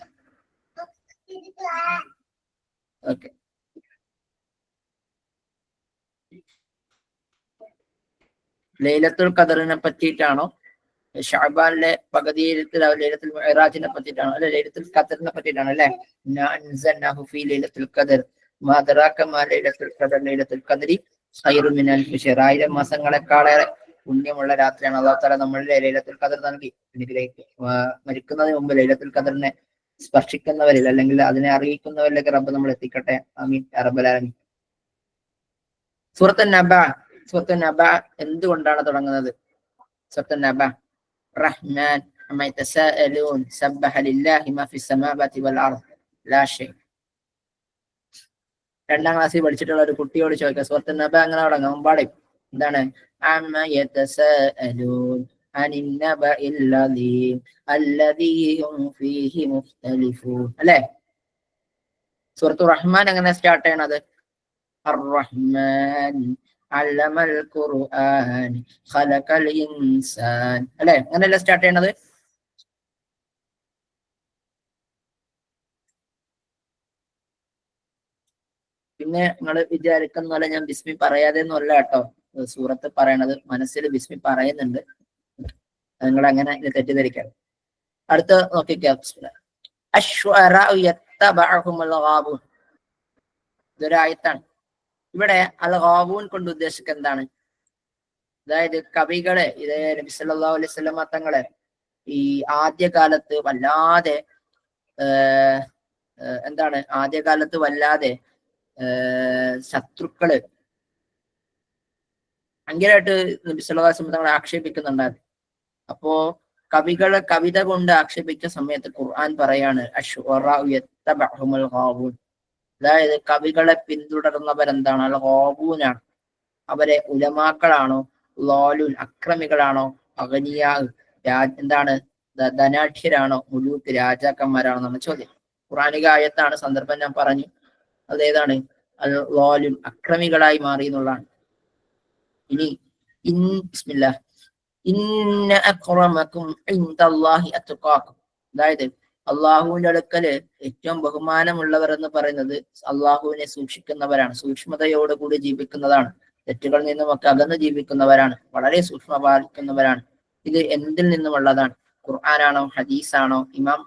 ഓക്കെ, ലൈലത്തുൽ ഖദറിനെ പറ്റിയിട്ടാണോ, ഷഅബാനിലെ പകുതിയിലത്തിൽ ലൈലത്തുൽ മിഅ്റാജിനെ പറ്റിയിട്ടാണോ, അല്ലെ ലൈലത്തുൽ ഖദറിനെ പറ്റിയിട്ടാണോ? അല്ലെ നഅൻസൽനാഹു ഫീ ലൈലത്തുൽ ഖദർ മാ ദറാക മാ ലൈലത്തുൽ ഖദർ ലൈലത്തുൽ ഖദരി ഖൈറു മിൻ അൽഫി ശഹർ. 1000 മാസങ്ങളെക്കാളേറെ പുണ്യമുള്ള രാത്രിയാണ് അല്ലാഹു തആല നമ്മളിലെ ലൈലത്തുൽ ഖദർ നൽകി അനുഗ്രഹിക്കുക. മരിക്കുന്നതിന് മുമ്പ് ലൈലത്തുൽ ഖദറിനെ സ്പർശിക്കുന്നവരിൽ അല്ലെങ്കിൽ അതിനെ അറിയിക്കുന്നവരിലേക്ക് റബ്ബ് നമ്മൾ എത്തിക്കട്ടെ. ആമീൻ യാ റബ്ബൽ ആലമീൻ. സൂറത്തുൻ നബ എന്തുകൊണ്ടാണ് തുടങ്ങുന്നത്? സൂറത്തുൻ നബ റഹ്മാൻ അമ്മ യതസാഅലൂൻ സബ്ബഹ ലില്ലാഹി മാ ഫിസ് സമാവാതി വൽ അർദ് ലാ ഷൈ. 2ാം ക്ലാസ്സിൽ പഠിച്ചിട്ടുള്ള ഒരു കുട്ടിയോട് ചോദിക്കാം, സൂറത്തുൻ നബ അങ്ങനെ തുടങ്ങും മുമ്പാടെ എന്താണ്? അമ്മ യതസാഅലൂൻ അനിൻ നബഇൽ അദീം അല്ലദീ ഹും ഫീഹി മുഖ്തലിഫൂൻ അല്ലേ? സൂറത്തു റഹ്മാൻ എങ്ങനെ സ്റ്റാർട്ട് ചെയ്യണത്? അർ-റഹ്മാൻ അല്ലമൽ ഖുർആൻ ഖലഖൽ ഇൻസാൻ അല്ലേ? അങ്ങനെയല്ലേ സ്റ്റാർട്ട് ചെയ്യണത്? പിന്നെ നിങ്ങൾ വിചാരിക്കുന്ന പോലെ ഞാൻ ബിസ്മി പറയാതെ ഒന്നുമല്ല കേട്ടോ സൂറത്ത് പറയണത്, മനസ്സിൽ ബിസ്മി പറയുന്നുണ്ട്, നിങ്ങൾ അങ്ങനെ തെറ്റിദ്ധരിക്കാം. അടുത്ത നോക്കിക്കാം. ഇതൊരായത്താണ്. ഇവിടെ അൽ ഗാബൂൻ കൊണ്ട് ഉദ്ദേശിക്കുന്നത് എന്താണ്? അതായത് കവികളെ, ഇതേ നബി സല്ലല്ലാഹു അലൈഹി വസല്ലം തങ്ങളെ ഈ ആദ്യകാലത്ത് വല്ലാതെ എന്താണ് ആദ്യകാലത്ത് വല്ലാതെ ശത്രുക്കള് ഭയങ്കരമായിട്ട് നബി സല്ലല്ലാഹു അലൈഹി വസല്ലം തങ്ങളെ ആക്ഷേപിക്കുന്നുണ്ടായിരുന്നു. അപ്പോ കവികളെ കവിത കൊണ്ട് ആക്ഷേപിച്ച സമയത്ത് ഖുർആൻ പറയാണ് അശ്വറാഉ യത്തബഉഹുൽ ഗാബൂൻ. അതായത് കവികളെ പിന്തുടരുന്നവരെന്താണ്? അൽ ഗാബൂനാണ്. അവരെ ഉലമാക്കളാണോ, ലോലുൻ അക്രമികളാണോ, അഗ്നിയാ എന്താണ് ധനാഠ്യരാണോ, മുലൂക്ക് രാജാക്കന്മാരാണോ എന്നാണ് ചോദ്യം. ഖുർആനിക ആയത്താണ്, സന്ദർഭം ഞാൻ പറഞ്ഞു. അതേതാണ്? അൽ ലോലുൻ അക്രമികളായി മാറി എന്നുള്ളതാണ്. ഇനി ബിസ്മില്ലാഹ് ഇന്ന അക്രമക്കും ഇൻദല്ലാഹി അത്ഖാക്കും. അതായത് അള്ളാഹുവിന്റെ അടുക്കല് ഏറ്റവും ബഹുമാനമുള്ളവർ എന്ന് പറയുന്നത് അള്ളാഹുവിനെ സൂക്ഷിക്കുന്നവരാണ്, സൂക്ഷ്മതയോടുകൂടി ജീവിക്കുന്നതാണ്, തെറ്റുകളിൽ നിന്നുമൊക്കെ അകന്ന് ജീവിക്കുന്നവരാണ്, വളരെ സൂക്ഷ്മ പാലിക്കുന്നവരാണ്. ഇത് എന്തിൽ നിന്നുമുള്ളതാണ്? ഖുർആനാണോ, ഹദീസാണോ, ഇമാം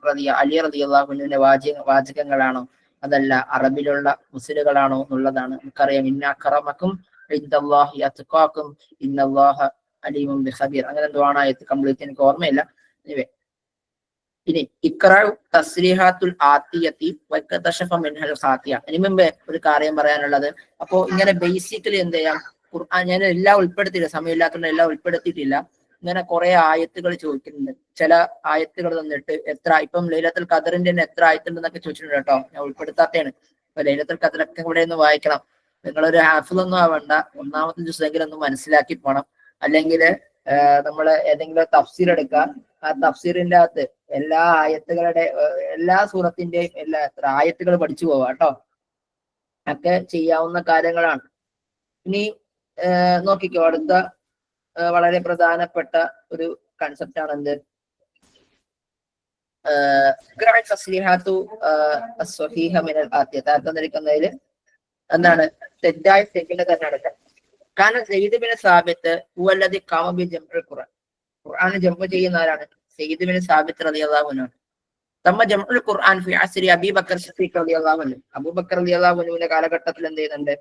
അലി റളിയല്ലാഹുവിന്റെ വാചകങ്ങളാണോ, അതല്ല അറബിലുള്ള മുസ്ലികളാണോ എന്നുള്ളതാണ്. നമുക്കറിയാം ഇന്ന അക്രമക്കും ഇൻദല്ലാഹി അത്ഖാക്കും ഇന്നല്ലാഹ അലീമുൻ ബിഖബീർ. അങ്ങനെ എന്തോ ആണ് ആയത്ത്, കംപ്ലീറ്റ് എനിക്ക് ഓർമ്മയില്ല. ഇനി ഇഖ്റഉ തസ്രീഹാത്തുൽ ആത്തിയത്തി വകതശഫ മിൻഹൽ ഖാത്തിയ. ഇനി മുമ്പേ ഒരു കാര്യം പറയാനുള്ളത്, അപ്പോ ഇങ്ങനെ ബേസിക്കലി എന്ത് ചെയ്യാം, ഖുർആൻ ഞാൻ എല്ലാം ഉൾപ്പെടുത്തിയില്ല, സമയമില്ലാത്തതുകൊണ്ട് എല്ലാം ഉൾപ്പെടുത്തിയിട്ടില്ല. ഇങ്ങനെ കുറെ ആയത്തുകൾ ചോദിക്കുന്നുണ്ട്. ചില ആയത്തുകൾ തന്നിട്ട് എത്ര, ഇപ്പം ലൈലത്തുൽ ഖദറിന്റെ എത്ര ആയത്തുണ്ടെന്നൊക്കെ ചോദിച്ചിട്ടുണ്ട് കേട്ടോ, ഞാൻ ഉൾപ്പെടുത്താത്തതാണ്. അപ്പൊ ലൈലത്തുൽ ഖദറൊക്കെ ഇവിടെ ഒന്ന് വായിക്കണം. നിങ്ങളൊരു ഹാഫിളൊന്നും ആവണ്ട, 1ാമത്തെ ജുസെങ്കിലും ഒന്ന് മനസ്സിലാക്കി പോണം. അല്ലെങ്കിൽ നമ്മള് ഏതെങ്കിലും തഫ്സീർ എടുക്കുക, ആ തഫ്സീറിന്റെ അകത്ത് എല്ലാ ആയത്തുകളുടെ എല്ലാ സൂറത്തിന്റെയും എല്ലാ എത്ര ആയത്തുകൾ പഠിച്ചു പോവാ കേട്ടോ, ഒക്കെ ചെയ്യാവുന്ന കാര്യങ്ങളാണ്. ഇനി നോക്കിക്കോ, അടുത്ത വളരെ പ്രധാനപ്പെട്ട ഒരു കൺസെപ്റ്റ് ആണ് എന്ത്? തന്നിരിക്കുന്നതിൽ എന്താണ് തെറ്റായ സ്റ്റേറ്റ്മെന്റ് തന്നെ എടുക്കാം. കാരണം സയ്യിദ് ബിൻ സാബിത്ത് ഹുവല്ലദി ഖാമ ബി ജംഉൽ ഖുർആൻ, ഖുർആൻ ജംഉ ചെയ്യുന്ന ആരാണ്? സയ്യിദ് ബിൻ സാബിത്ത് റളിയല്ലാഹു അൻഹു. തമ്മ ജംഉൽ ഖുർആൻ ഫി അസ്രി അബീ ബക്കർ സിദ്ദീഖ് റളിയല്ലാഹു അൻഹു. അബൂബക്കർ റളിയല്ലാഹു അൻഹുവിന്റെ കാലഘട്ടത്തിൽ എന്ത് ചെയ്യുന്നുണ്ട്?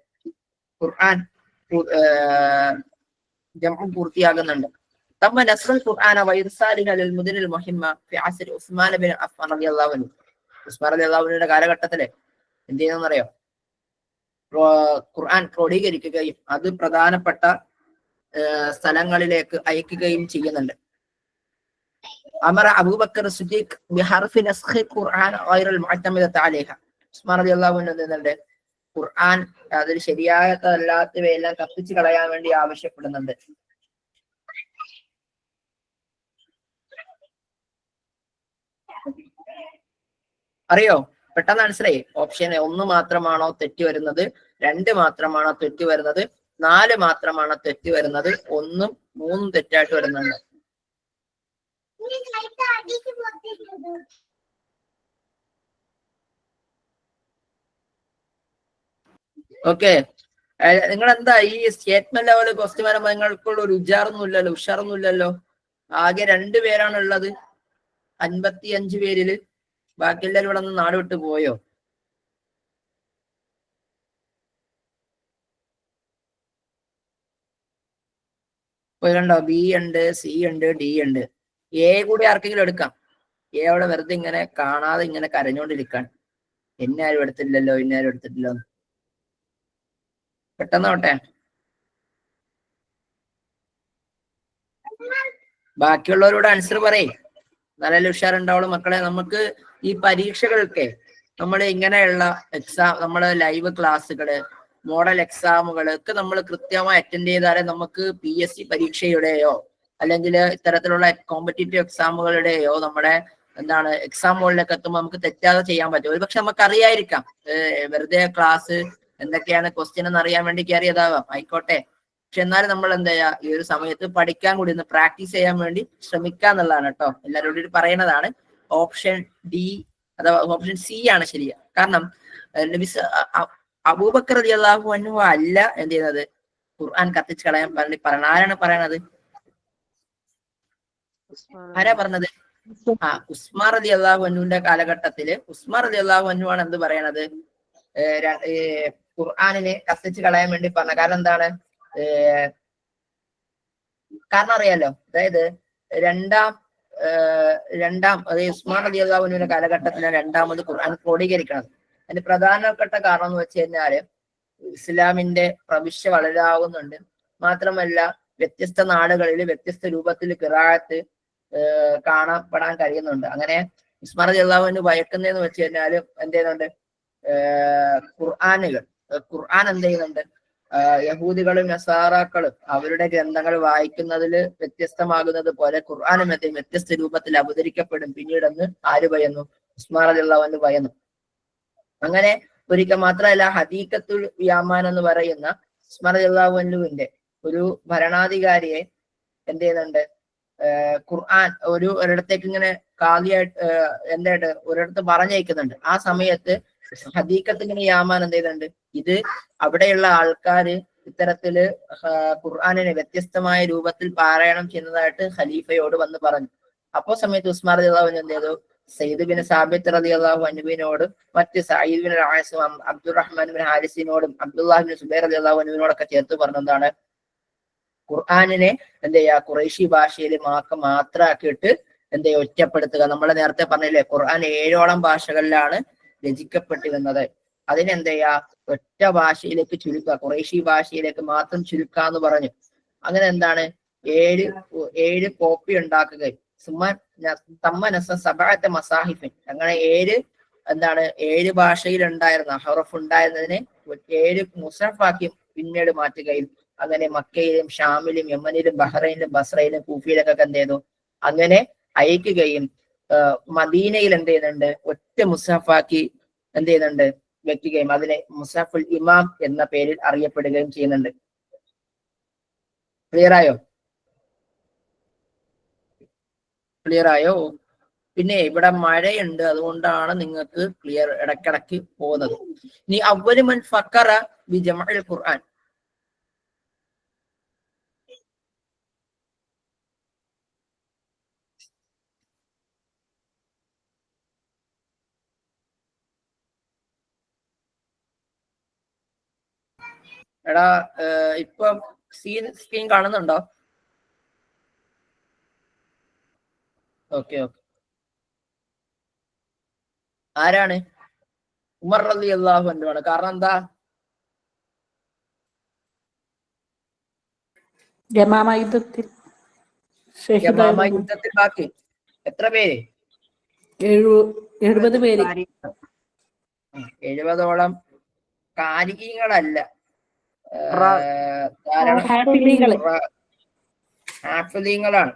ഖുർആൻ ജംഉ പൂർത്തിയാകുന്നുണ്ട്. തമ്മ നസ്റുൽ ഖുർആന വഇർസാലിഹ ലിൽ മുദനിൽ മുഹിമ്മ ഫി അസ്രി ഉസ്മാൻ ബിൻ അഫ്ഫാൻ റളിയല്ലാഹു അൻഹു. ഉസ്മാൻ റളിയല്ലാഹു അൻഹുവിന്റെ കാലഘട്ടത്തില് എന്ത് ചെയ്യുന്നറിയോ? ഖുർആൻ ക്രോഡീകരിക്കുകയും അത് പ്രധാനപ്പെട്ട സ്ഥലങ്ങളിലേക്ക് അയക്കുകയും ചെയ്യുന്നുണ്ട്. അമറ അബൂബക്കർ സിദ്ദീഖ് ബിഹർഫി നസ്ഖി ഖുർആൻ ഗൈറൽ മുഅ്തമിദത അലൈഹ. ഉസ്മാൻ റളിയല്ലാഹു അൻഹു എന്തുണ്ട്? ഖുർആൻ അതിൽ ശരിയായതല്ലാത്തവയെല്ലാം കത്തിച്ചു കളയാൻ വേണ്ടി ആവശ്യപ്പെടുന്നുണ്ട്. അറിയോ? പെട്ടെന്ന് മനസ്സിലായി. ഓപ്ഷൻ 1 മാത്രമാണോ തെറ്റി വരുന്നത്, 2 മാത്രമാണോ തെറ്റി വരുന്നത്, 4 മാത്രമാണോ തെറ്റി വരുന്നത്, 1ഉം 3ഉം തെറ്റായിട്ട് വരുന്നുണ്ട്. ഓക്കെ, നിങ്ങൾ എന്താ ഈ സ്റ്റേറ്റ്മെന്റ് ലെവൽ ക്വസ്റ്റ്യൻ വരുമ്പോൾ നിങ്ങൾക്കുള്ള ഒരു ഉഷാറൊന്നുമില്ലല്ലോ. ആകെ 2 പേരാണ് ഉള്ളത് 55 പേരില്. ബാക്കി എല്ലാവരും ഇവിടെ നിന്ന് നാട് വിട്ട് പോയോ? പോയി കണ്ടോ? ബി ഉണ്ട്, സി ഉണ്ട്, ഡി ഉണ്ട്. എ കൂടി ആർക്കെങ്കിലും എടുക്കാം. അവിടെ വെറുതെ ഇങ്ങനെ കാണാതെ ഇങ്ങനെ കരഞ്ഞോണ്ടിരിക്കാണ്. എന്നെ ആരും എടുത്തില്ലല്ലോ, എന്നെ ആരും എടുത്തിട്ടില്ലോ. പെട്ടെന്നോട്ടെ. ബാക്കിയുള്ളവരോട് ആൻസർ പറയേ, നല്ല ഉഷാറുണ്ടാവുള്ളൂ മക്കളെ. നമുക്ക് ഈ പരീക്ഷകളൊക്കെ നമ്മൾ ഇങ്ങനെയുള്ള എക്സാം, നമ്മള് ലൈവ് ക്ലാസ്സുകള്, മോഡൽ എക്സാമുകൾ ഒക്കെ നമ്മൾ കൃത്യമായി അറ്റൻഡ് ചെയ്താലേ നമുക്ക് PSC പരീക്ഷയുടെയോ അല്ലെങ്കിൽ ഇത്തരത്തിലുള്ള കോമ്പറ്റേറ്റീവ് എക്സാമുകളുടെയോ നമ്മുടെ എന്താണ് എക്സാം ഹോളിലൊക്കെ എത്തുമ്പോൾ നമുക്ക് തെറ്റാതെ ചെയ്യാൻ പറ്റും. ഒരു പക്ഷെ നമുക്ക് അറിയായിരിക്കാം, വെറുതെ ക്ലാസ് എന്തൊക്കെയാണ് ക്വസ്റ്റ്യൻ എന്ന് അറിയാൻ വേണ്ടി കയറിയതാവാം, ആയിക്കോട്ടെ. പക്ഷെ എന്നാലും നമ്മൾ എന്താ ചെയ്യാ, ഈ ഒരു സമയത്ത് പഠിക്കാൻ കൂടി ഒന്ന് പ്രാക്ടീസ് ചെയ്യാൻ വേണ്ടി ശ്രമിക്കുക എന്നുള്ളതാണ് കേട്ടോ. എല്ലാവരോടും പറയുന്നതാണ്. ഓപ്ഷൻ ഡി അഥവാ ഓപ്ഷൻ സി ആണ് ശരിയാ. കാരണം അബൂബക്കർ റളിയല്ലാഹു അൻഹു അല്ല എന്ത് ചെയ്യുന്നത്, ഖുർആൻ കത്തിച്ച് കളയാൻ വേണ്ടി പറയണത്. ആരാണ് പറയണത്? ആരാ പറഞ്ഞത്? ഉസ്മാൻ റളിയല്ലാഹു അൻഹുവിന്റെ കാലഘട്ടത്തില് ഉസ്മാൻ റളിയല്ലാഹു അൻഹു ആണ് എന്ത് പറയണത്, ഖുർആനിനെ കത്തിച്ച് കളയാൻ വേണ്ടി പറഞ്ഞ. കാരണം എന്താണ്? കാരണം അറിയാലോ, അതായത് അതായത് ഉസ്മാൻ റളിയല്ലാഹു അൻഹുവിന്റെ കാലഘട്ടത്തിലാണ് രണ്ടാമത് ഖുർആൻ ക്രോഡീകരിക്കുന്നത്. അതിന്റെ പ്രധാനപ്പെട്ട കാരണം എന്ന് വെച്ച് കഴിഞ്ഞാല് ഇസ്ലാമിന്റെ പ്രവിശ്യ വളരാകുന്നുണ്ട്. മാത്രമല്ല വ്യത്യസ്ത നാടുകളിൽ വ്യത്യസ്ത രൂപത്തിൽ ഖിറാഅത്ത് കാണപ്പെടാൻ കഴിയുന്നുണ്ട്. അങ്ങനെ ഉസ്മാൻ റളിയല്ലാഹു അൻഹു ഭയക്കുന്നതെന്ന് വെച്ച് കഴിഞ്ഞാല് എന്ത് ചെയ്യുന്നുണ്ട്, ഖുർആൻ എന്ത് ചെയ്യുന്നുണ്ട്, യഹൂദികളും നസാറാക്കളും അവരുടെ ഗ്രന്ഥങ്ങൾ വായിക്കുന്നതിൽ വ്യത്യസ്തമാകുന്നത് പോലെ ഖുർആനും വ്യത്യസ്ത രൂപത്തിൽ അവതരിക്കപ്പെടും പിന്നീടെന്ന് ആര് ഭയന്നു? ഉസ്മാൻ റളിയല്ലാഹു അൻഹു ഭയന്നു. അങ്ങനെ ഒരിക്കൽ മാത്രമല്ല, ഹദീഖത്തുൽ യമാൻ എന്ന് പറയുന്ന ഉസ്മാൻ റളിയല്ലാഹു അൻഹുവിന്റെ ഒരു ഭരണാധികാരിയെ എന്ത് ചെയ്യുന്നുണ്ട്, ഖുർആൻ ഒരിടത്തേക്ക് ഇങ്ങനെ കാലിയായിട്ട് എന്തായിട്ട് ഒരിടത്ത് പറഞ്ഞയക്കുന്നുണ്ട്. ആ സമയത്ത് ഹദീഖത്തുൽ യമാൻ എന്ത് ചെയ്യുന്നുണ്ട്, ഇത് അവിടെയുള്ള ആൾക്കാര് ഇത്തരത്തില് ഖുർആനിനെ വ്യത്യസ്തമായ രൂപത്തിൽ പാരായണം ചെയ്യുന്നതായിട്ട് ഖലീഫയോട് വന്ന് പറഞ്ഞു. അപ്പോ സമയത്ത് ഉസ്മാൻ റളിയല്ലാഹു അൻഹു എന്ത് ചെയ്തു, സയ്യിദ് ബിൻ സാബിത്ത് റളിയല്ലാഹു അൻഹുവിനോടും മറ്റ് Saeed bin Asim, Abdurrahman bin ഹാരിസിനോടും അബ്ദുല്ലാഹ് ബിൻ സുബൈർ റളിയല്ലാഹു അൻഹുവിനോടൊക്കെ ചേർത്ത് പറഞ്ഞതാണ്, ഖുർആനിനെ എന്ത് ചെയ്യുക, ഖുറൈശി ഭാഷയിൽ മാത്രമാക്കിയിട്ട് എന്ത് ചെയ്യുക, ഒറ്റപ്പെടുത്തുക. നമ്മൾ നേരത്തെ പറഞ്ഞില്ലേ, ഖുർആൻ 7ഓളം ഭാഷകളിലാണ് രചിക്കപ്പെട്ടിരുന്നത്. അതിനെന്ത് ചെയ്യുക, ഒറ്റ ഭാഷയിലേക്ക് ചുരുക്കുക, ഖുറൈശി ഭാഷയിലേക്ക് മാത്രം ചുരുക്കുക എന്ന് പറഞ്ഞു. അങ്ങനെ എന്താണ്, ഏഴ് കോപ്പി ഉണ്ടാക്കുകയും മസാഹിഫിൻ, അങ്ങനെ ഏഴ് ഭാഷയിൽ ഉണ്ടായിരുന്ന ഹറഫ് ഉണ്ടായിരുന്നതിനെ 7 മുസഹഫാക്കി പിന്നീട് മാറ്റുകയും അങ്ങനെ മക്കയിലും ഷാമിലും യമനിലും ബഹ്റൈനിലും ബസ്രയിലും കൂഫിയിലൊക്കെ എന്ത് ചെയ്തു, അങ്ങനെ അയക്കുകയും മദീനയിൽ എന്ത് ചെയ്യുന്നുണ്ട്, ഒറ്റ മുസഹഫാക്കി എന്ത് ചെയ്യുന്നുണ്ട്, വെക്കുകയും അതിനെ മുസഹഫുൽ ഇമാം എന്ന പേരിൽ അറിയപ്പെടുകയും ചെയ്യുന്നുണ്ട്. ക്ലിയർ ആയോ? പിന്നെ ഇവിടെ മഴയുണ്ട്, അതുകൊണ്ടാണ് നിങ്ങൾക്ക് ക്ലിയർ ഇടക്കിടക്ക് പോകുന്നത്. ഇനി അവ്വലു മൻ ഫക്കറ ബി ജമഉൽ ഖുർആൻ, എടാ ഇപ്പൊ സ്ക്രീൻ കാണുന്നുണ്ടോ? ഓക്കെ. ആരാണ്? ഉമർ റളിയല്ലാഹു അൻഹു ആണ്. കാരണം എന്താ? യമാമ യുദ്ധത്തിൽ ബാക്കി എത്ര പേര്? 70 പേര്. 70ഓളം കാരികീങ്ങളല്ല, ഹാഫിളീങ്ങളാണ്.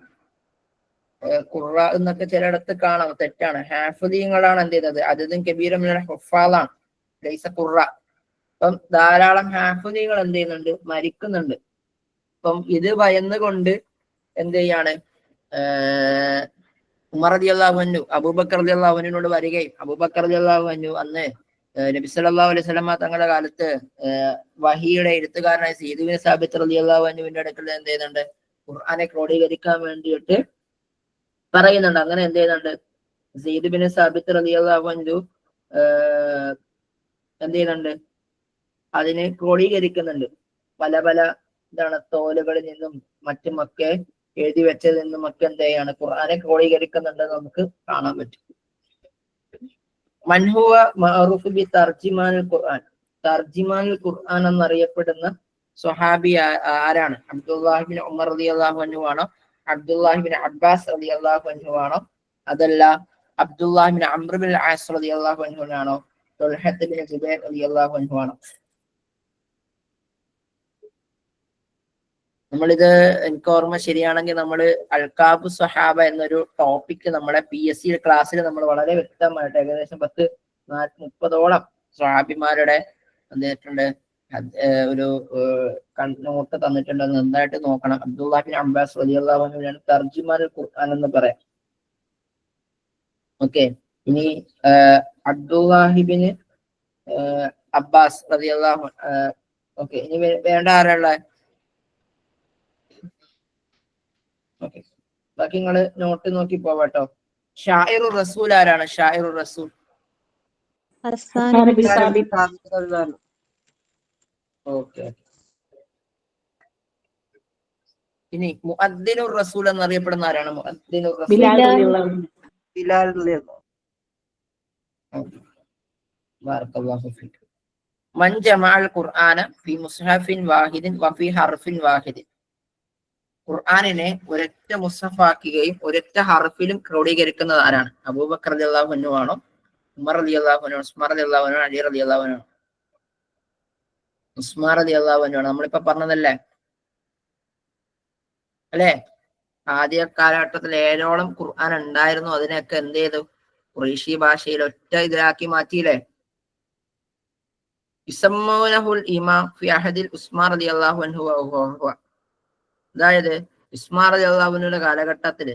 ഖുറ എന്നൊക്കെ ചിലയിടത്ത് കാണാം, തെറ്റാണ്. ഹാഫിളീങ്ങളാണ് എന്ത് ചെയ്യുന്നത്, അതും കബീറ മിനൽ ഹുഫാളാണ്, ലൈസ ഖുറ. അപ്പം ധാരാളം ഹാഫിളീങ്ങൾ എന്ത് ചെയ്യുന്നുണ്ട്, മരിക്കുന്നുണ്ട്. അപ്പം ഇത് ഭയന്നുകൊണ്ട് എന്ത് ചെയ്യാണ്, ഉമർ റളിയല്ലാഹു അൻഹു അബൂബക്കർ റളിയല്ലാഹു അൻഹുവിനോട് വരികയും അബൂബക്കർ റളിയല്ലാഹു അൻഹു അന്ന് നബി സല്ലല്ലാഹു അലൈഹി വസല്ലമ തങ്ങളുടെ കാലത്ത് വഹിയുടെ എഴുത്തുകാരനായ സയ്യിദ് ബിൻ സാബിത്ത് റളിയല്ലാഹു അൻഹുവിന്റെ അടുക്കൽ എന്ത് ചെയ്യുന്നുണ്ട്, ഖുർആനെ ക്രോഡീകരിക്കാൻ വേണ്ടിയിട്ട് പറയുന്നുണ്ട്. അങ്ങനെ എന്ത് ചെയ്യുന്നുണ്ട്, സയ്യിദ് ബിൻ സാബിത്ത് റളിയല്ലാഹു അൻഹു എന്ത് ചെയ്യുന്നുണ്ട്, അതിനെ ക്രോഡീകരിക്കുന്നുണ്ട്. പല തോലുകളിൽ നിന്നും മറ്റുമൊക്കെ എഴുതി വെച്ചതിൽ നിന്നും ഒക്കെ എന്ത് ചെയ്യാണ് ഖുർആനെ ക്രോഡീകരിക്കുന്നുണ്ടെന്ന് നമുക്ക് കാണാൻ പറ്റും. മൻഹുവ മഅറൂഫ് ബി തർജിമാനുൽ ഖുർആൻ, തർജിമാനുൽ ഖുർആൻ എന്നറിയപ്പെടുന്ന സ്വഹാബി ആരാണ്? അബ്ദുല്ലാഹിബിൻ ഉമർ റളിയല്ലാഹു അൻഹു ആണോ, അബ്ദുല്ലാഹിബിൻ അബ്ബാസ് റളിയല്ലാഹു അൻഹു ആണോ, അതല്ല അബ്ദുല്ലാഹിബിൻ അംർ ബിൻ ആസ് റളിയല്ലാഹു അൻഹു ആണോ, തുൽഹത്ത് ബിൻ സുബൈർ റളിയല്ലാഹു അൻഹു ആണോ? നമ്മളിത് എനിക്ക് ഓർമ്മ ശരിയാണെങ്കിൽ നമ്മൾ അൽക്കാബു സ്വഹാബ എന്നൊരു ടോപ്പിക് നമ്മുടെ PSC ക്ലാസ്സിൽ നമ്മൾ വളരെ വ്യക്തമായിട്ട് ഏകദേശം 30-ഓളം സ്വഹാബിമാരുടെ എന്തിട്ടുണ്ട് ഒരു നോട്ട് തന്നിട്ടുണ്ട്. നന്നായിട്ട് നോക്കണം. അബ്ദുല്ലാഹിബിൻ അബ്ബാസ് റളിയല്ലാഹു അൻഹുവിനാണ് തർജിമാനുൽ ഖുർആൻ എന്ന് പറയാം. ഓക്കെ, ഇനി അബ്ദുല്ലാഹിബിൻ അബ്ബാസ് റളിയല്ലാഹു ഓക്കെ, ഇനി വേണ്ട ആരാളെ? ഓക്കെ, ബാക്കി നിങ്ങള് നോട്ട് നോക്കി പോവാട്ടോ. ഷാഇറുർ റസൂൽ ആരാണ്? ഷാഇറുർ റസൂൽ ഓക്കെ. ഇനി മുഅദ്ദിനുർ റസൂൽ എന്നറിയപ്പെടുന്ന ആരാണ്? മുഅദ്ദിനുർ റസൂൽ ബറകല്ലാഹു ഫീക. മൻ ജമഅൽ ഖുർആന ഫീ മുസ്ഹഫിൻ വാഹിദിൻ വഫീ ഹർഫിൻ വാഹിദിൻ, ഖുർആനിനെ ഒരൊറ്റ മുസ്ഹഫാക്കുകയും ഒരൊറ്റ ഹർഫിലും ക്രോഡീകരിക്കുന്നത് ആരാണ്? അബൂബക്കർ റളിയല്ലാഹു അൻഹു ആണോ, ഉമർ റളിയല്ലാഹു അൻഹു, ഉസ്മാൻ റളിയല്ലാഹു അൻഹു, അലി റളിയല്ലാഹു അൻഹു? ഉസ്മാൻ റളിയല്ലാഹു അൻഹു ആണ്. നമ്മളിപ്പോ പറഞ്ഞതല്ലേ അല്ലെ? ആദ്യ കാലഘട്ടത്തിൽ 7ഓളം ഖുർആൻ ഉണ്ടായിരുന്നു. അതിനെയൊക്കെ എന്ത് ചെയ്തു? ഖുറൈശി ഭാഷയിൽ ഒറ്റ ഇതിലാക്കി മാറ്റിയില്ലേ? യുസമ്മൂനഹുൽ ഇമാം ഫി അഹദിൽ ഉസ്മാൻ റളിയല്ലാഹു അൻഹു വ അതായത് ഉസ്മാൻ റളിയല്ലാഹു അൻഹുവിന്റെ കാലഘട്ടത്തില്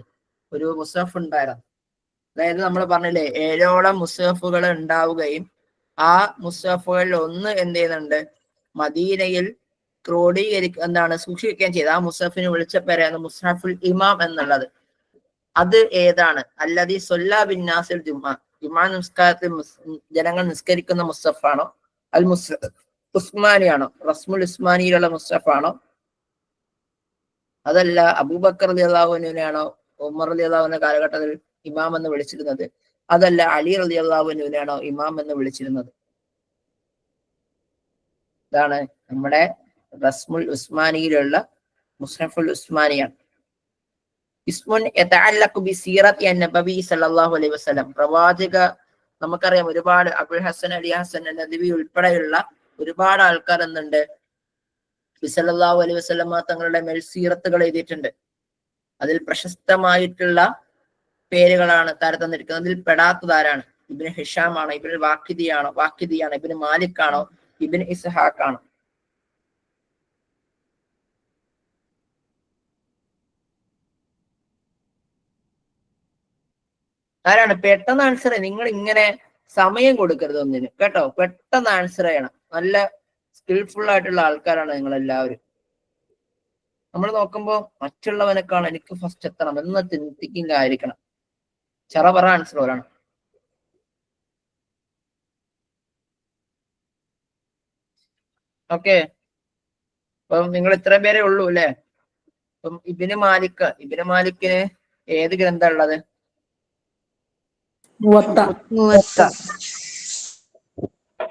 ഒരു മുസ്ഹഫ് ഉണ്ടായിരുന്നു. അതായത് നമ്മൾ പറഞ്ഞില്ലേ 7ഓളം മുസ്ഹഫുകൾ ഉണ്ടാവുകയും ആ മുസ്ഹഫുകളിൽ ഒന്ന് എന്ത് ചെയ്യുന്നുണ്ട്? മദീനയിൽ സൂക്ഷിക്കുകയും ചെയ്ത് ആ മുസ്ഹഫിന് വിളിച്ച പേരാണ് മുസ്ഹഫുൽ ഇമാം എന്നുള്ളത്. അത് ഏതാണ്? അല്ലദീ സ്വല്ലാ ബിന്നാസിൽ ജുമാ നിസ്കാരത്തിൽ ജനങ്ങൾ നിസ്കരിക്കുന്ന മുസ്ഹഫാണോ, അൽ ഉസ്മാനിയാണോ, റസ്മുൽ ഉസ്മാനിയിലുള്ള മുസ്ഹഫാണോ, അതല്ല അബൂബക്കർ റളിയല്ലാഹു അൻഹുവിനെയാണോ ഉമർ റളിയല്ലാഹു അൻഹു കാലഘട്ടത്തിൽ ഇമാം എന്ന് വിളിച്ചിരുന്നത്, അതല്ല അലി റളിയല്ലാഹു അൻഹുവിനെയാണോ ഇമാം എന്ന് വിളിച്ചിരുന്നത്? ഇതാണ് നമ്മുടെ റസ്മുൽ ഉസ്മാനിയിലുള്ള മുസ്ഹഫുൽ ഉസ്മാനിയാണ്. ഇസ്മുൻ യതഅല്ലഖു ബിസീറത്തി അൻ-നബവി സല്ലല്ലാഹു അലൈഹി വസല്ലം, പ്രവാചക നമുക്കറിയാം ഒരുപാട് അബുൽ ഹസൻ അലി ഹസൻ നദവി ഉൾപ്പെടെയുള്ള ഒരുപാട് ആൾക്കാർ എന്നുണ്ട് സല്ലല്ലാഹു അലൈഹി വസല്ലമ തങ്ങളുടെ മേൽ സീറത്തുകൾ എഴുതിയിട്ടുണ്ട്. അതിൽ പ്രശസ്തമായിട്ടുള്ള പേരുകളാണ് തന്നിരിക്കുന്നത്. അതിൽ പെടാത്തതാരാണ്? ഇബ്നു ഹിഷാം ആണോ, ഇബ്നു വാഖിദിയാണോ, ഇബ്നു മാലിക് ആണോ, ഇബ്നു ഇസ്ഹാഖ് ആണോ? ആരാണ്? പെട്ടെന്ന് ആൻസർ. നിങ്ങൾ ഇങ്ങനെ സമയം കൊടുക്കരുത് ഒന്നിന് കേട്ടോ. പെട്ടെന്ന് ആൻസർ ചെയ്യണം. നല്ല സ്കിൽഫുൾ ആയിട്ടുള്ള ആൾക്കാരാണ് നിങ്ങൾ എല്ലാവരും. നമ്മൾ നോക്കുമ്പോ മറ്റുള്ളവനേക്കാൾ എനിക്ക് ഫസ്റ്റ് എത്തണം എന്ന തിങ്കിങ് ആയിരിക്കണം. ചറപറ ആൻസർ വരണം. ഓക്കെ, അപ്പം നിങ്ങൾ ഇത്രയും പേരേ ഉള്ളൂ അല്ലെ? അപ്പം ഇബ്നു മാലിക്കിന് ഏത് ഗ്രന്ഥം ഉള്ളത്?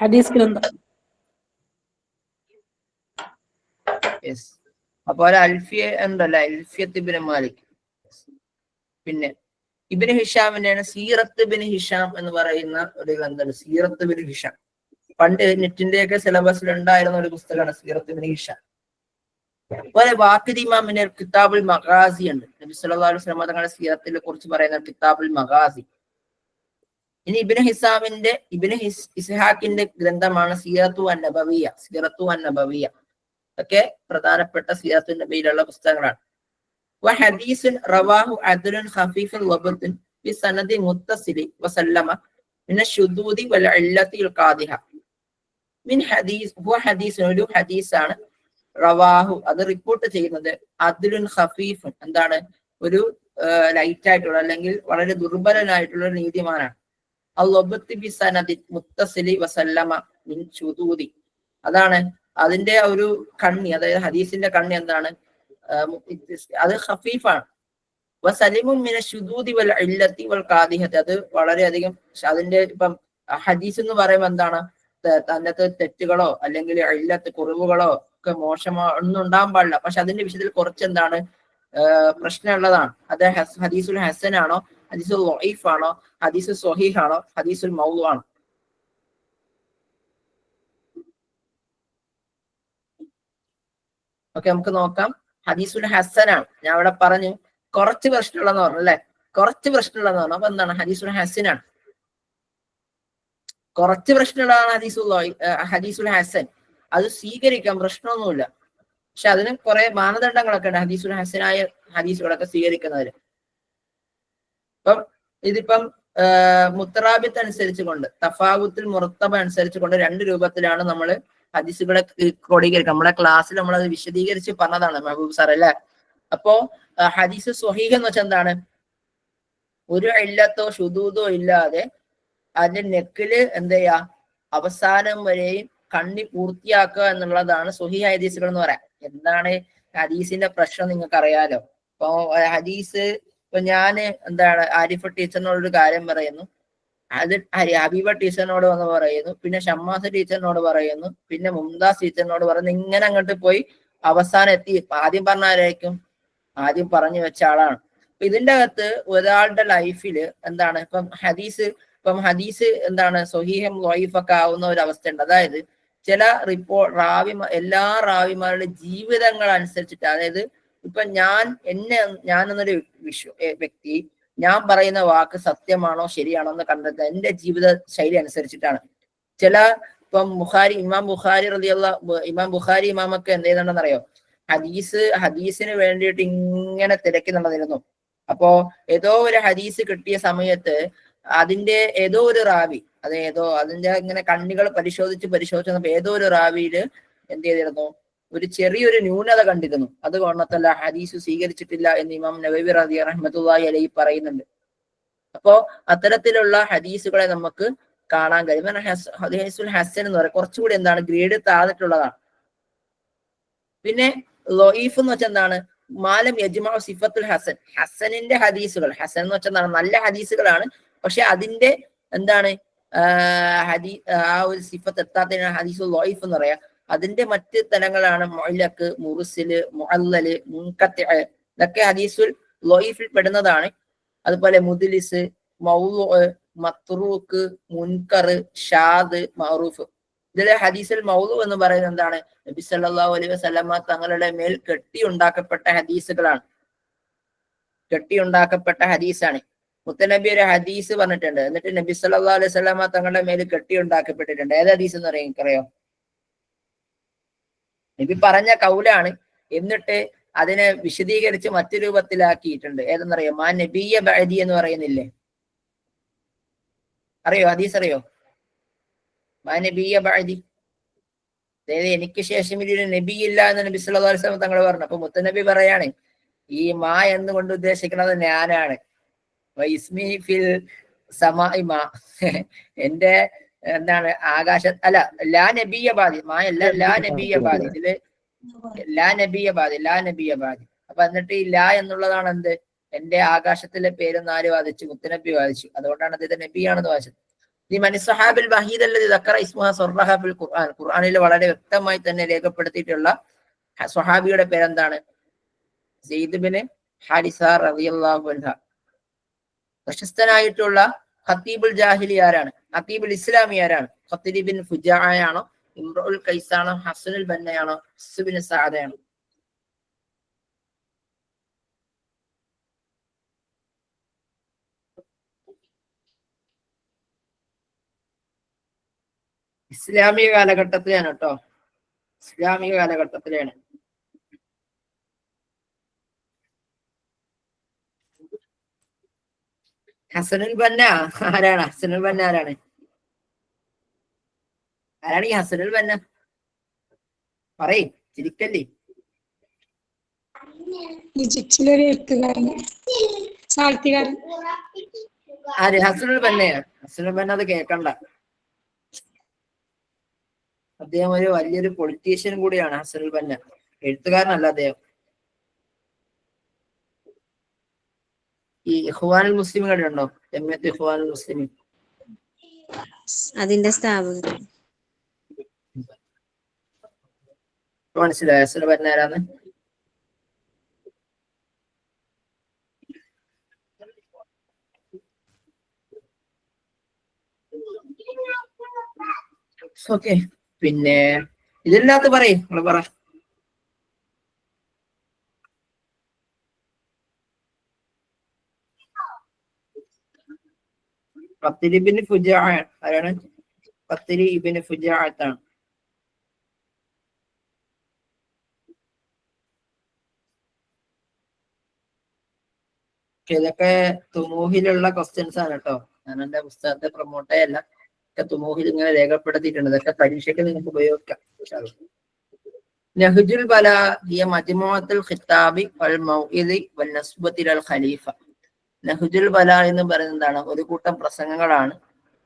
ഹദീസ് ഗ്രന്ഥം. യെസ്. അപ്പോൾ അൽഫിയ ഉണ്ടല്ലോ, അൽഫിയത്ത് ഇബ്നു മാലിക്. പിന്നെ ഇബ്നു ഹിഷാമിന്റെയാണ് സീറത്ത് ഇബ്നു ഹിഷാം എന്ന് പറയുന്ന ഒരു ഗ്രന്ഥം. സീറത്ത് ഇബ്നു ഹിഷാം പണ്ട് നെറ്റിന്റെയൊക്കെ സിലബസിൽ ഉണ്ടായിരുന്ന ഒരു പുസ്തകമാണ് സീറത്ത് ഇബ്നു ഹിഷാം. അതുപോലെ വാഖിദി ഇമാമിന്റെ കിതാബുൽ മഗാസി ഉണ്ട്. നബി സല്ലല്ലാഹു അലൈഹി വസല്ലം തങ്ങളുടെ സീറത്തിനെ കുറിച്ച് പറയുന്ന കിതാബുൽ മഗാസി. ഇനി ഇബ്നു ഇസ്ഹാഖിന്റെ ഗ്രന്ഥമാണ് സീറത്തു അൻ-നബവിയ്യ. ഒക്കെ പ്രധാനപ്പെട്ട സീറത്തു നബിയിലുള്ള പുസ്തകങ്ങളാണ്. വഹദീസുൻ റവാഹു അദ്ലുൻ ഖഫീഫുൽ വബത്തുൻ ബിസനദി മുത്തസിലി വസല്ലമ മിന ശുദൂദി വൽ ഇല്ലത്തിൽ ഖാദിഹ. മിൻ ഹദീസ് ഒരു ഹദീസാണ് റവാഹു, അത് റിപ്പോർട്ട് ചെയ്യുന്നത് അദ്ലുൻ ഖഫീഫുൻ, എന്താണ്? ഒരു ലൈറ്റ് ആയിട്ടുള്ള അല്ലെങ്കിൽ വളരെ ദുർബലനായിട്ടുള്ള നീതിമാനാണ്. അൽ-വബത്ത് ബിസനദി മുത്തസിലി വസല്ലമ മിൻ ശുദൂദി, അതാണ് അതിന്റെ ഒരു കണ്ണി, അതായത് ഹദീസിന്റെ കണ്ണി എന്താണ്? അത് ഖഫീഫാണ്. വസലിമുൻ മിന ശുദൂദി വൽ ഇല്ലത്തി വൽ ഖാദിഹത്തി, അത് വളരെയധികം അതിന്റെ ഇപ്പം ഹദീസ് എന്ന് പറയുമ്പോൾ എന്താണ്, അതിനകത്ത് തെറ്റുകളോ അല്ലെങ്കിൽ ഇല്ലത്ത് കുറവുകളോ ഒക്കെ മോശമോ ഒന്നും ഉണ്ടാകാൻ പാടില്ല. പക്ഷെ അതിന്റെ വിഷയത്തിൽ കുറച്ച് എന്താണ് പ്രശ്നമുള്ളതാണ്. അത് ഹദീസുൽ ഹസൻ ആണോ, ഹദീസുൽ വഈഫ് ആണോ, ഹദീസുൽ സ്വഹീഹ് ആണോ, ഹദീസുൽ മൗദു ആണോ? ഓക്കെ, നമുക്ക് നോക്കാം. ഹദീസുൽ ഹസനാണ്. ഞാൻ അവിടെ പറഞ്ഞു കുറച്ച് പ്രശ്നമുള്ളതെന്ന് പറഞ്ഞു അല്ലെ, കുറച്ച് പ്രശ്നമുള്ളതെന്ന് പറഞ്ഞു. അപ്പൊ എന്താണ്, ഹദീസുൽ ഹസനാണ്. കുറച്ച് പ്രശ്നമുള്ളതാണ് ഹദീസുൽ ഹസൻ. അത് സ്വീകരിക്കാം, പ്രശ്നമൊന്നുമില്ല. പക്ഷെ അതിന് കുറെ മാനദണ്ഡങ്ങളൊക്കെ ഉണ്ട് ഹദീസുൽ ഹസനായ ഹദീസുകളൊക്കെ സ്വീകരിക്കുന്നതിന്. ഇപ്പം ഇതിപ്പം മുത്തറാബിത്ത് അനുസരിച്ച് കൊണ്ട്, തഫാവുത്തുൽ മുറത്തബ അനുസരിച്ച് കൊണ്ട് 2 രൂപത്തിലാണ് നമ്മൾ ഹദീസുകളെ ക്രോഡീകരിക്കുക. നമ്മുടെ ക്ലാസ്സിൽ നമ്മൾ അത് വിശദീകരിച്ച് പറഞ്ഞതാണ് മെഹബൂബ് സാർ അല്ലെ. അപ്പോ ഹദീസ് സ്വഹീഹ് എന്ന് വെച്ചാൽ എന്താണ്, ഒരു ഇല്ലത്തോ ശുദൂദോ ഇല്ലാതെ അതിന്റെ നെക്കില് എന്ത് ചെയ്യാ, അവസാനം വരെയും കണ്ണി പൂർത്തിയാക്കുക എന്നുള്ളതാണ് സ്വഹീഹ് ഹദീസുകൾ എന്ന് പറയാം. എന്താണ് ഹദീസിന്റെ പ്രശ്നം നിങ്ങൾക്ക് അറിയാലോ. ഇപ്പൊ ഹദീസ്, ഇപ്പൊ ഞാന് എന്താണ് ആരിഫ ടീച്ചറിനോടൊരു കാര്യം പറയുന്നു, അത് ഹബീബ ടീച്ചറിനോട് വന്ന് പറയുന്നു, പിന്നെ ഷമ്മാസ് ടീച്ചറിനോട് പറയുന്നു, പിന്നെ മുംതാസ് ടീച്ചറിനോട് പറയുന്നു, ഇങ്ങനെ അങ്ങോട്ട് പോയി അവസാനം എത്തി. ആദ്യം പറഞ്ഞ ആരായിരിക്കും, ആദ്യം പറഞ്ഞു വെച്ച ആളാണ്. അപ്പൊ ഇതിന്റെ അകത്ത് ഒരാളുടെ ലൈഫില് എന്താണ്, ഇപ്പം ഹദീസ് എന്താണ് സ്വഹീഹും വഈഫൊക്കെ ആവുന്ന ഒരു അവസ്ഥ ഉണ്ട്. അതായത് ചില എല്ലാ റാവിമാരുടെ ജീവിതങ്ങൾ അനുസരിച്ചിട്ട്, അതായത് ഇപ്പൊ ഞാൻ എന്നൊരു വ്യക്തി ഞാൻ പറയുന്ന വാക്ക് സത്യമാണോ ശരിയാണോ എന്ന് കണ്ടെത്തുക എന്റെ ജീവിത ശൈലി അനുസരിച്ചിട്ടാണ്. ചില ഇപ്പം ഇമാം ബുഖാരി ഇമാമൊക്കെ എന്ത് ചെയ്യുന്നുണ്ടെന്നറിയോ, ഹദീസിന് വേണ്ടിയിട്ട് ഇങ്ങനെ തിരക്കി നടന്നിരുന്നു. അപ്പോ ഏതോ ഒരു ഹദീസ് കിട്ടിയ സമയത്ത് അതിന്റെ ഏതോ ഒരു റാവി, അതിന്റെ ഇങ്ങനെ കണ്ണികൾ പരിശോധിച്ച് ഏതോ ഒരു റാവിയില് എന്ത് ചെയ്തിരുന്നു, ഒരു ചെറിയൊരു ന്യൂനത കണ്ടിരുന്നു. അത് കൊണ്ടത്തല്ല ഹദീസ് സ്വീകരിച്ചിട്ടില്ല എന്ന് ഇമാം നവവി റഹ്മത്തുള്ളാഹി അലൈഹി പറയുന്നുണ്ട്. അപ്പോ അത്തരത്തിലുള്ള ഹദീസുകളെ നമുക്ക് കാണാൻ കഴിയും. ഹദീസുൽ ഹസൻ എന്ന് പറയുന്നത് കുറച്ചുകൂടി എന്താണ്, ഗ്രേഡ് താഴ്ന്നിട്ടുള്ളതാണ്. പിന്നെ ലൊഈഫ് എന്ന് വെച്ചാൽ എന്താണ്, മാലം യജ്മഉ സിഫത്തുൽ ഹസൻ, ഹസനിന്റെ ഹദീസുകൾ, ഹസൻ എന്ന് വെച്ചാൽ നല്ല ഹദീസുകളാണ്, പക്ഷെ അതിന്റെ എന്താണ് ആ ഒരു സിഫത്ത് എത്താത്തതിനാണ് ഹദീസുൽ ലൊഈഫ് എന്ന് പറയാ. അതിന്റെ മറ്റ് തലങ്ങളാണ് മുഅല്ലഖ്, മുർസില്, മുഅല്ലല്, മുൻഖത്തി, ഇതൊക്കെ ഹദീസുൽ ലൊഈഫിൽ പെടുന്നതാണ്. അതുപോലെ മുദ്ലിസ്, മൗദൂഅ്, മത്റൂക്ക്, മുൻകർ, ഷാദ്, മഅറൂഫ്. ഇതിലെ ഹദീസുൽ മൗദൂ എന്ന് പറയുന്നത് എന്താണ്, നബി സല്ലല്ലാഹു അലൈഹി വസല്ലമ തങ്ങളുടെ മേൽ കെട്ടിയുണ്ടാക്കപ്പെട്ട ഹദീസുകളാണ്, കെട്ടിയുണ്ടാക്കപ്പെട്ട ഹദീസാണ്. മുത്തനബി ഒരു ഹദീസ് പറഞ്ഞിട്ടുണ്ട്, എന്നിട്ട് നബി സല്ലല്ലാഹു അലൈഹി വസല്ലമ തങ്ങളുടെ മേൽ കെട്ടിയുണ്ടാക്കപ്പെട്ടിട്ടുണ്ട്. ഏത് ഹദീസ് എന്ന് പറയാൻ എനിക്കറിയോ? നബി പറഞ്ഞ കൗലാണ്, എന്നിട്ട് അതിനെ വിശദീകരിച്ച് മറ്റു രൂപത്തിലാക്കിയിട്ടുണ്ട്. ഏതെന്നറിയോ? മാ നബിയ ബഅദി എന്ന് പറയുന്നില്ലേ, അറിയോ? ഹദീസ് അറിയോ? മാ നബിയ ബഅദി, അതായത് എനിക്ക് ശേഷം ഇതൊരു നബി ഇല്ല എന്ന് നബി സല്ലല്ലാഹു അലൈഹി വസല്ലം തങ്ങൾ പറഞ്ഞു. അപ്പൊ മുത്തനബി പറയാണ്, ഈ മാ എന്നുകൊണ്ട് ഉദ്ദേശിക്കുന്നത് ഞാനാണ്. ഇസ്മി ഫിൽ സമാഇ മാ, എന്റെ എന്താണ് ആകാശ അല്ല, ലാ നബിയ ബാദി, മാ അല്ല, ലാ നബിയ ബാദി. ഇതില് ലാ നബിയ ബാദി. അപ്പൊ എന്നിട്ട് ഈ ലാ എന്നുള്ളതാണ് എന്ത്, എന്റെ ആകാശത്തിലെ പേരെന്ന് ആര് വാദിച്ചു? മുത്തനബി വാദിച്ചു. അതുകൊണ്ടാണ് അദ്ദേഹത്തെ നബിയാണെന്ന് വാദിച്ചത്. ഈ മനസ്സഹാബിൽ വഹീദ് അല്ലദി ദക്കറ ഇസ്മുഹ സർറഹ ഫിൽ ഖുർആൻ, ഖുർആനിൽ വളരെ വ്യക്തമായി തന്നെ രേഖപ്പെടുത്തിയിട്ടുള്ള സ്വഹാബിയുടെ പേരെന്താണ്? സെയ്ദ് ബിൻ ഹാരിസ റളിയല്ലാഹു അൻഹു. പ്രശസ്തനായിട്ടുള്ള ഖത്തീബുൽ ജാഹിലി ആരാണ്? ഖത്തീബുൽ ഇസ്ലാമി ആരാണ്? ഖത്തീബ് ബിൻ ഫുജാഅയാണോ, ഇംറുൽ ഖൈസാണോ, ഹസനുൽ ബന്നയാണോ, ഹസ്ബിൻ സഅദയാണോ? ഇസ്ലാമിക കാലഘട്ടത്തിലാണ് കേട്ടോ, ഇസ്ലാമിക കാലഘട്ടത്തിലാണ്. ഹസനുൽ ബന്ന ആരാണ്? ഹസനുൽ ബന്ന ആരാണ്? ആരാണ് ഈ ഹസനുൽ ബന്ന? പറയ്, ചിരിക്കല്ലേ. ഈജിപ്തിലൊരു എഴുത്തുകാരൻ, സാഹിത്യകാരൻ. ആര്? ഹസനുൽ ബന്നയാണ്. ഹസനുൽ ബന്ന അത് കേൾക്കണ്ട, അദ്ദേഹം ഒരു വലിയൊരു പൊളിറ്റീഷ്യൻ കൂടിയാണ്. ഹസനുൽ ബന്ന എഴുത്തുകാരനല്ല അദ്ദേഹം. ഈ ഇഖ്വാനുൽ മുസ്ലിം കണ്ടുണ്ടോ? ജമിയത്ത് ഇഖ്വാനുൽ മുസ്ലിം അതിന്റെ സ്ഥാപകർ. മനസ്സിലായോ? അസൽ പറഞ്ഞാരാന്ന്? ഓക്കെ, പിന്നെ ഇതില്ലാത്ത പറയും നിങ്ങൾ പറ. ഖത്തരി ഇബ്നു ഫുജാഅ ആരാണ്? ഖത്തരി ഇബ്നു ഫുജാഅത്താണ്. ഇതൊക്കെ തുമൂഹിലുള്ള ക്വസ്റ്റ്യൻസ് ആണ് കേട്ടോ. ഞാൻ എന്റെ പുസ്തകത്തെ പ്രൊമോട്ട് ചെയ്യല്ല, ഒക്കെ തുമൂഹിൽ ഇങ്ങനെ രേഖപ്പെടുത്തിയിട്ടുണ്ട്. ഇതൊക്കെ പരീക്ഷയ്ക്ക് നിങ്ങൾക്ക് ഉപയോഗിക്കാം. നഹ്ജുൽ ബലാ ഹിയ മജ്മുഅത്തുൽ ഖിതാബി വൽ മൗഇദി വൽ നസ്ബത്തി ലൽ ഖലീഫ. നഹ്ജുൽ ബലാ എന്ന് പറയുന്നത് എന്താണ്? ഒരു കൂട്ടം പ്രസംഗങ്ങളാണ്,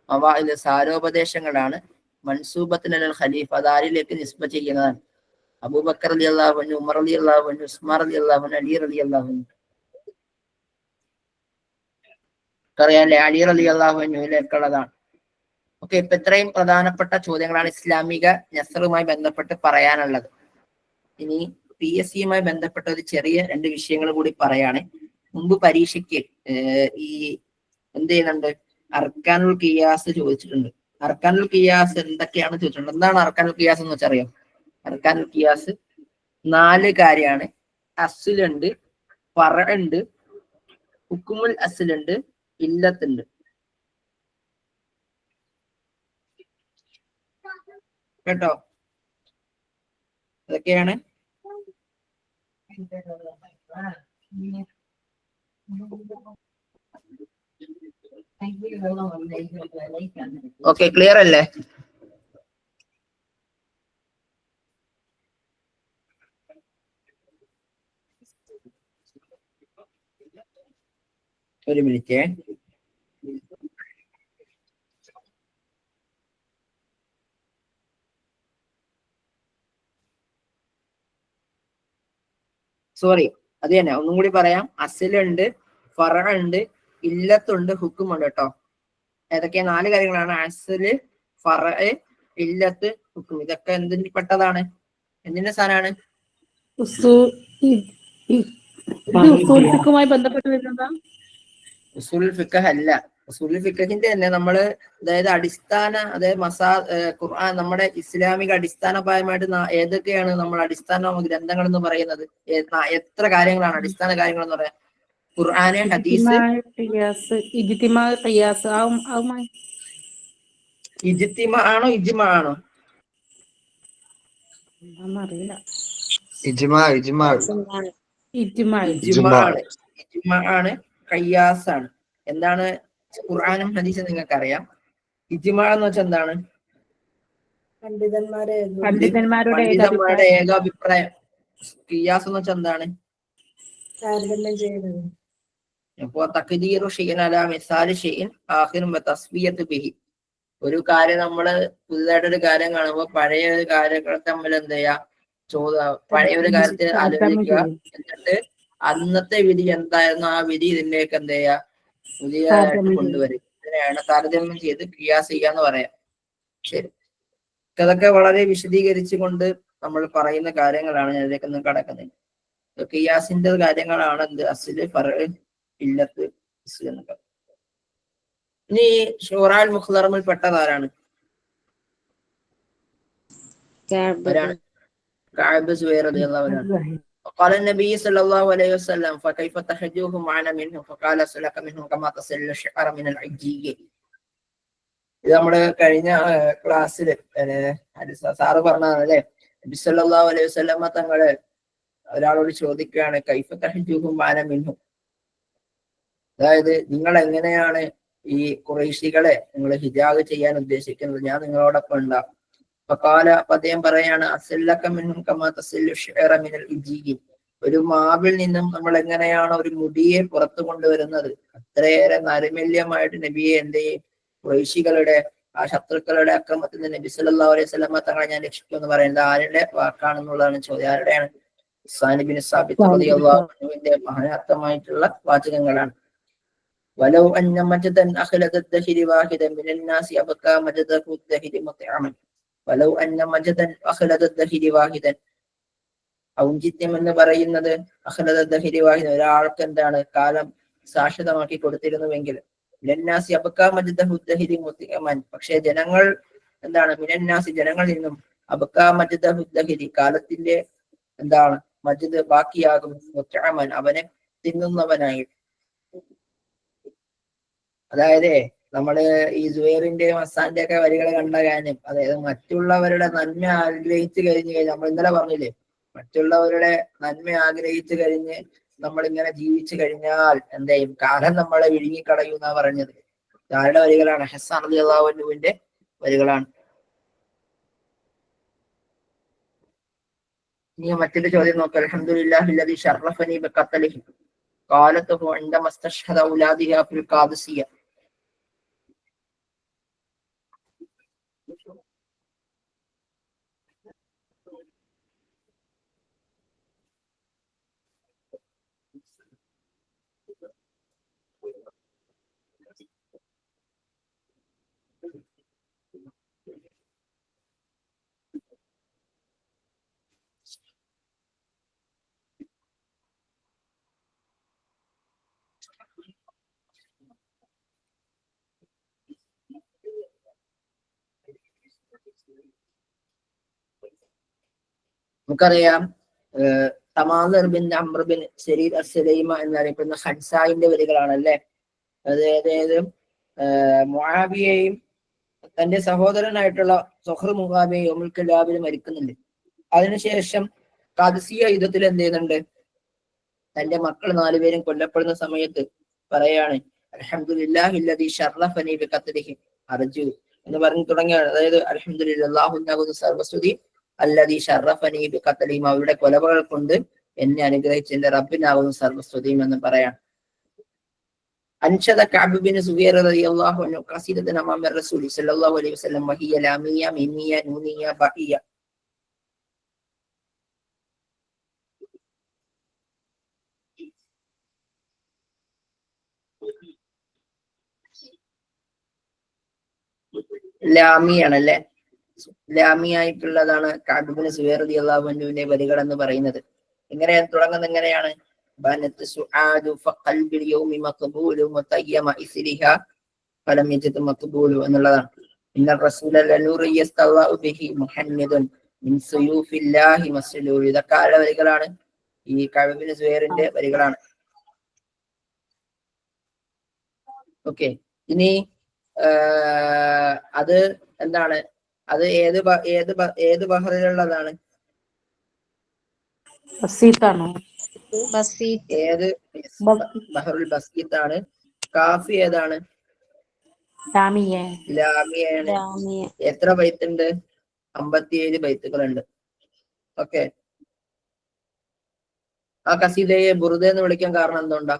മവാഇദ് സാരോപദേശങ്ങളാണ്, മൻസൂബത്തുൽ ലൽ ഖലീഫ അതാരിലേക്ക് നിസ്ബ ചെയ്യുന്നതാണ്. അബൂബക്കർ റളിയല്ലാഹു അൻഹു, ഉമർ റളിയല്ലാഹു അൻഹു, ഉസ്മാൻ റളിയല്ലാഹു അൻഹു, അലി റളിയല്ലാഹു അൻഹു. അറിയാല്ലേ? അലി റളിയല്ലാഹു അൻഹുവിലേക്കുള്ളതാണ്. ഓക്കെ, ഇപ്പൊ ഇത്രയും പ്രധാനപ്പെട്ട ചോദ്യങ്ങളാണ് ഇസ്ലാമിക നസ്റുമായി ബന്ധപ്പെട്ട് പറയാനുള്ളത്. ഇനി PSC-യുമായി ബന്ധപ്പെട്ട ഒരു ചെറിയ 2 വിഷയങ്ങൾ കൂടി പറയാണ്. മുമ്പ് പരീക്ഷയ്ക്ക് ഈ എന്ത് ചെയ്യുന്നുണ്ട്, അർക്കാനുൽ ഖിയാസ് ചോദിച്ചിട്ടുണ്ട്. അർക്കാനുൽ ഖിയാസ് എന്തൊക്കെയാണ് ചോദിച്ചിട്ടുണ്ട്. എന്താണ് അർക്കാനുൽ ഖിയാസ് എന്ന് വെച്ചറിയോ? അർക്കാനുൽ ഖിയാസ് 4 കാര്യമാണ്. അസ്ലുണ്ട്, ഫർഉണ്ട്, ഹുക്മുൽ അസ്ലുണ്ട്, ഇല്ലത്തുണ്ട്. കേട്ടോ? അതൊക്കെയാണ്. ഓക്കെ, ക്ലിയർ അല്ലേ? ഒരു മിനിറ്റ്. സോറി, അത് തന്നെ ഒന്നും കൂടി പറയാം. അസ്ലുണ്ട്, ഫർഉണ്ട്, ഇല്ലത്തുണ്ട്, ഹുക്കുമുണ്ട് കേട്ടോ. ഏതൊക്കെ 4 കാര്യങ്ങളാണ്? അസ്ല്, ഫർഉ, ഇല്ലത്ത്, ഹുക്കും. ഇതൊക്കെ എന്തിന് പെട്ടതാണ്? എന്തിന്റെ സാധനമാണ്? ഉസൂൽ ബന്ധപ്പെട്ട് വരുന്നതാ? ഉസൂലുൽ ഫിഖ് അല്ല. ഉസൂലുൽ ഫിഖിന്റെ തന്നെ നമ്മള്, അതായത് അടിസ്ഥാന, അതായത് ഖുർആൻ, നമ്മുടെ ഇസ്ലാമിക അടിസ്ഥാനപരമായിട്ട് ഏതൊക്കെയാണ് നമ്മൾ അടിസ്ഥാന ഗ്രന്ഥങ്ങൾ എന്ന് പറയുന്നത്? എത്ര കാര്യങ്ങളാണ് അടിസ്ഥാന കാര്യങ്ങൾ എന്ന് പറയാം? ഖുർആന്, ഹദീസ്, ഇജ്തിമാ ആണോ ഇജ്മാ ആണോ? ഇജ്മാ ആണ്, ഖിയാസ് ആണ്. എന്താണ് ഖുർആനും ഹദീസും നിങ്ങൾക്ക് അറിയാം. ഇജ്മാ എന്ന് വെച്ചാൽ എന്താണ്? പണ്ഡിതന്മാരുടെ ഏകാഭിപ്രായം. ഖിയാസ് എന്ന് വെച്ചാൽ എന്താണ്? അപ്പോ തഖ്ദീറു ഷൈഇൻ അലാ മിസാലി ഷൈഇൻ ആഖിറുൻ വതസ്ബിയത്തു ബിഹി. ഒരു കാര്യം നമ്മള് പുതുതായിട്ടൊരു കാര്യം കാണുമ്പോൾ പഴയ ഒരു കാര്യങ്ങൾ തമ്മിൽ എന്ത് ചെയ്യാ, പഴയ ഒരു കാര്യത്തെ ആലോചിക്കുക, എന്നിട്ട് അന്നത്തെ വിധി എന്തായിരുന്നു ആ വിധി ഇതിലേക്ക് എന്ത് ചെയ്യാ, പുതിയതായിട്ട് കൊണ്ടുവരും. ഇതിനെയാണ് താരതമ്യം ചെയ്ത് ഖിയാസ് ചെയ്യാന്ന് പറയാം. ശരി, അതൊക്കെ വളരെ വിശദീകരിച്ചുകൊണ്ട് നമ്മൾ പറയുന്ന കാര്യങ്ങളാണ്. ഞാൻ ഇതിലേക്കൊന്നും കടക്കുന്നത്. ഖിയാസിന്റെ കാര്യങ്ങളാണ് എന്ത്? അസ്ല്, ഫർഉ, ഇല്ലത്ത്, എന്നൊക്കെ. ഇനി ഷൂറാൽ മുഖ്ദറമിൽ പെട്ടതാരാണ്? കഅബ് സുവൈർ റളിയല്ലാഹു അൻഹു. قال النبي صلى الله عليه وسلم فكيف تحجوهم معنا منهم فقال سلك منهم كما تسل الشعر من العجيج. ഇത് നമ്മുടെ കഴിഞ്ഞ ക്ലാസ്സിൽ സാറ് പറഞ്ഞതാണ് അല്ലെ. നബി സല്ലല്ലാഹു അലൈഹി വസല്ലമ തങ്ങള് ഒരാളോട് ചോദിക്കുകയാണ്, കൈഫ തഹജൂഹും മാന മിൻഹും, അതായത് നിങ്ങൾ എങ്ങനെയാണ് ഈ ഖുറൈശികളെ നിങ്ങൾ ഹിജാബ് ചെയ്യാൻ ഉദ്ദേശിക്കുന്നത്? ഞാൻ നിങ്ങളോടൊപ്പം ഉണ്ടാവും. അദ്ദേഹം പറയാണ്, അസല്ലക മിൻഹും കമാ തസല്ലു ശിഅറ മിനൽ ഇജീ. ഒരു മാവിൽ നിന്നും നമ്മൾ എങ്ങനെയാണ് ഒരു മുടിയെ പുറത്തു കൊണ്ടുവരുന്നത്, അത്രയേറെ നൈർമല്യമായിട്ട് നബിയെ എന്ത് ഖുറൈശികളുടെ ആ ശത്രുക്കളുടെ അക്രമത്തിൽ നിന്ന് നബി സല്ലല്ലാഹു അലൈഹി വസല്ലമ തങ്ങളെ ഞാൻ രക്ഷിക്കും എന്ന് പറയുന്നത് ആരുടെ വാക്കാണെന്നുള്ളതാണ് ചോദ്യം. ആരുടെയാണ്? സാനിബിൻ സാബിത്ത് റളിയല്ലാഹു അൻഹുവിന്റെ മഹനീയമായിട്ടുള്ള വാചകങ്ങളാണ്. ولو أن مجدا أخلد الدهر واحدا من الناس أبقى مجده الدهر مطعما ولو أن مجدا أخلد الدهر واحدا ഔചിത്യം എന്ന് പറയുന്നത് അഖ്ലദ ദഹരി വാഹിദ് ഒരാൾക്ക് എന്താണ് കാലം സാക്ഷിതമാക്കി കൊടുത്തിരുന്നുവെങ്കിൽ മിനന്നാസി അബ്കാ മജ്ദഹു ദഹരി മുത്തിഅമൻ പക്ഷേ ജനങ്ങൾ എന്താണ് മിനന്നാസി ജനങ്ങളിൽ നിന്നും അബ്കാ മജ്ദഹു ദഹരി കാലത്തിന്റെ എന്താണ് മജ്ദ് ബാക്കിയാകും മുത്തിഅമൻ അവനെ തിന്നുന്നവനായി. അതായത് നമ്മള് ഈ സുഹൈറിന്റെയും ഹസ്സാന്റെ ഒക്കെ വരികൾ കണ്ട കാര്യം, അതായത് മറ്റുള്ളവരുടെ നന്മ ആഗ്രഹിച്ചു കഴിഞ്ഞു കഴിഞ്ഞാൽ നമ്മൾ ഇന്നലെ പറഞ്ഞില്ലേ, മറ്റുള്ളവരുടെ നന്മ ആഗ്രഹിച്ചു കഴിഞ്ഞ് നമ്മളിങ്ങനെ ജീവിച്ചു കഴിഞ്ഞാൽ എന്തെയും കാലം നമ്മളെ വിഴുങ്ങിക്കളയുന്ന പറഞ്ഞത്. ആരുടെ വരികളാണ്? ഹസ്സാൻ റളിയല്ലാഹു അൻഹുവിന്റെ വരികളാണ്. ഇനി മറ്റൊരു ചോദ്യം നോക്കാം. അൽഹംദുലില്ലാഹി അല്ലദീ ശറഫനി ബിഖത്ലിഹി ഖാലതുഹു ഇൻദമ ഇസ്തശ്ഹദ ഔലാദിഹാ ഫിൽ ഖാദിസിയ്യ. നമുക്കറിയാം തമാദർ ബിൻ അംർ ബിൻ ശരീർ അസ്സലൈമ എന്നറിയപ്പെടുന്ന ഖൻസായിന്റെ വരികളാണല്ലേ. അതായത് മുആവിയയും തന്റെ സഹോദരനായിട്ടുള്ള സുഹ്ർ മുആവിയ യൗമുൽ ഖിലാബിൽ മരിക്കുന്നുണ്ട്. അതിനുശേഷം ഖാദിസിയ്യ യുദ്ധത്തിൽ എന്ത് ചെയ്യുന്നുണ്ട്? തന്റെ മക്കൾ 4 പേരും കൊല്ലപ്പെടുന്ന സമയത്ത് പറയാണ് അൽഹംദുലില്ലാഹി അല്ലദീ ശറഫനി ബിഖത്ലിഹി അർജു എന്ന് പറഞ്ഞു തുടങ്ങിയാണ്. അതായത് അൽഹംദുലില്ലാഹി അല്ലാഹുവിന്റെ സർവസ്തുതി അല്ലദീ ശറഫനി ബിഖത്ലിഹിം അവരുടെ കൊലകൾ കൊണ്ട് എന്നെ അനുഗ്രഹിച്ച എന്റെ റബ്ബിനാവുന്നു സർവസ്തുതിയും എന്ന് പറയാം. أنشد كعب بن زبير رضي الله عنه قصيدة أمام الرسول صلى الله عليه وسلم وهي لامية ميمية نونية بائية. ലാമിയാണല്ലേ, ലാമിയായിട്ടുള്ളതാണ് കഅബ് ഇബ്നു സുബൈർ റളിയല്ലാഹു അൻഹുവിന്റെ വരികൾ എന്ന് പറയുന്നത്. എങ്ങനെയാണ് തുടങ്ങുന്നത്? എങ്ങനെയാണ്? بانت سعاد فقلب اليوم مقبول متيم إثرها فلم يجد مقبول എന്നുള്ളതാണ്. إن الرسول لنور يستضاء به محمد من سيوف الله مسلول. ഇതൊക്കെ ആരുടെ വരികളാണ്? ഈ കഅബ് ഇബ്നു സുബൈറിന്റെ വരികളാണ്. ഓക്കെ, ഇനി അത് എന്താണ്? അത് ഏത് ബഹറിലുള്ളതാണ്? ഏത് ബഹറുൽ ബസീത്താണ്. കാഫി ഏതാണ്? ലാമിയാണ്. എത്ര ബൈത്തുണ്ട്? 57 ബൈത്തുകളുണ്ട്. ഓക്കെ, ആ കസീദയെ ബുറുദ എന്ന് വിളിക്കാൻ കാരണം എന്തുകൊണ്ടാ?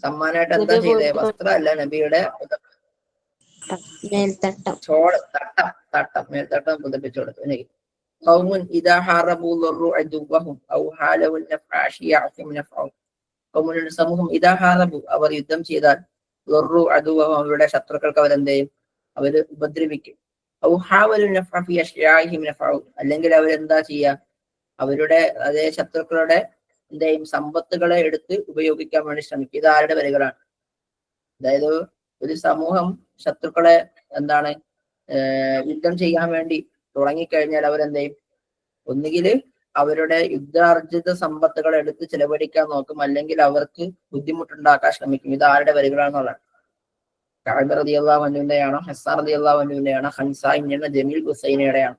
സമ്മാനായിട്ട് എന്താ ചെയ്തേ? വസ്ത്രമല്ല, നബിയുടെ മേൽത്തട്ടം പുതപ്പിച്ചു കൊടുത്തു. ഖൗമുൻ ഇദാ ഹറബു ളറു അദുവഹും ഔ ഹാലവു നഫഅ ശിയഅഹും നഫഅ. ഖൗമുൻ സമൂഹം ഇദാ ഹറബു അവർ യുദ്ധം ചെയ്താൽ ളറു അദുവഹും അവരുടെ ശത്രുക്കൾക്ക് അവരെന്തെയും അവര് ഉപദ്രവിക്കും. ഔ ഹാവലു നഫഅ ഫി അശ്യാഇഹിം നഫഅ അല്ലെങ്കിൽ അവരെന്താ ചെയ്യാ? അവരുടെ അതേ ശത്രുക്കളുടെ എന്തെയും സമ്പത്തുകളെ എടുത്ത് ഉപയോഗിക്കാൻ വേണ്ടി ശ്രമിക്കും. ഇത് ആരുടെ വരികളാണ്? അതായത് ഒരു സമൂഹം ശത്രുക്കളെ എന്താണ് യുദ്ധം ചെയ്യാൻ വേണ്ടി തുടങ്ങിക്കഴിഞ്ഞാൽ അവരെന്തെയും ഒന്നുകിൽ അവരുടെ യുദ്ധാർജിത സമ്പത്തുകൾ എടുത്ത് ചെലവഴിക്കാൻ നോക്കും, അല്ലെങ്കിൽ അവർക്ക് ബുദ്ധിമുട്ടുണ്ടാക്കാൻ ശ്രമിക്കും. ഇത് ആരുടെ വരികളാണെന്നുള്ളതാണ്. കഅബ് റളിയല്ലാഹു അൻഹുവിന്റെയാണോ? ഹസ്സാൻ റളിയല്ലാഹു അൻഹുവിന്റെയാണോ? ഖൻസായിന്റെയാണോ? ജമീൽ ഹുസൈനയുടെയാണോ?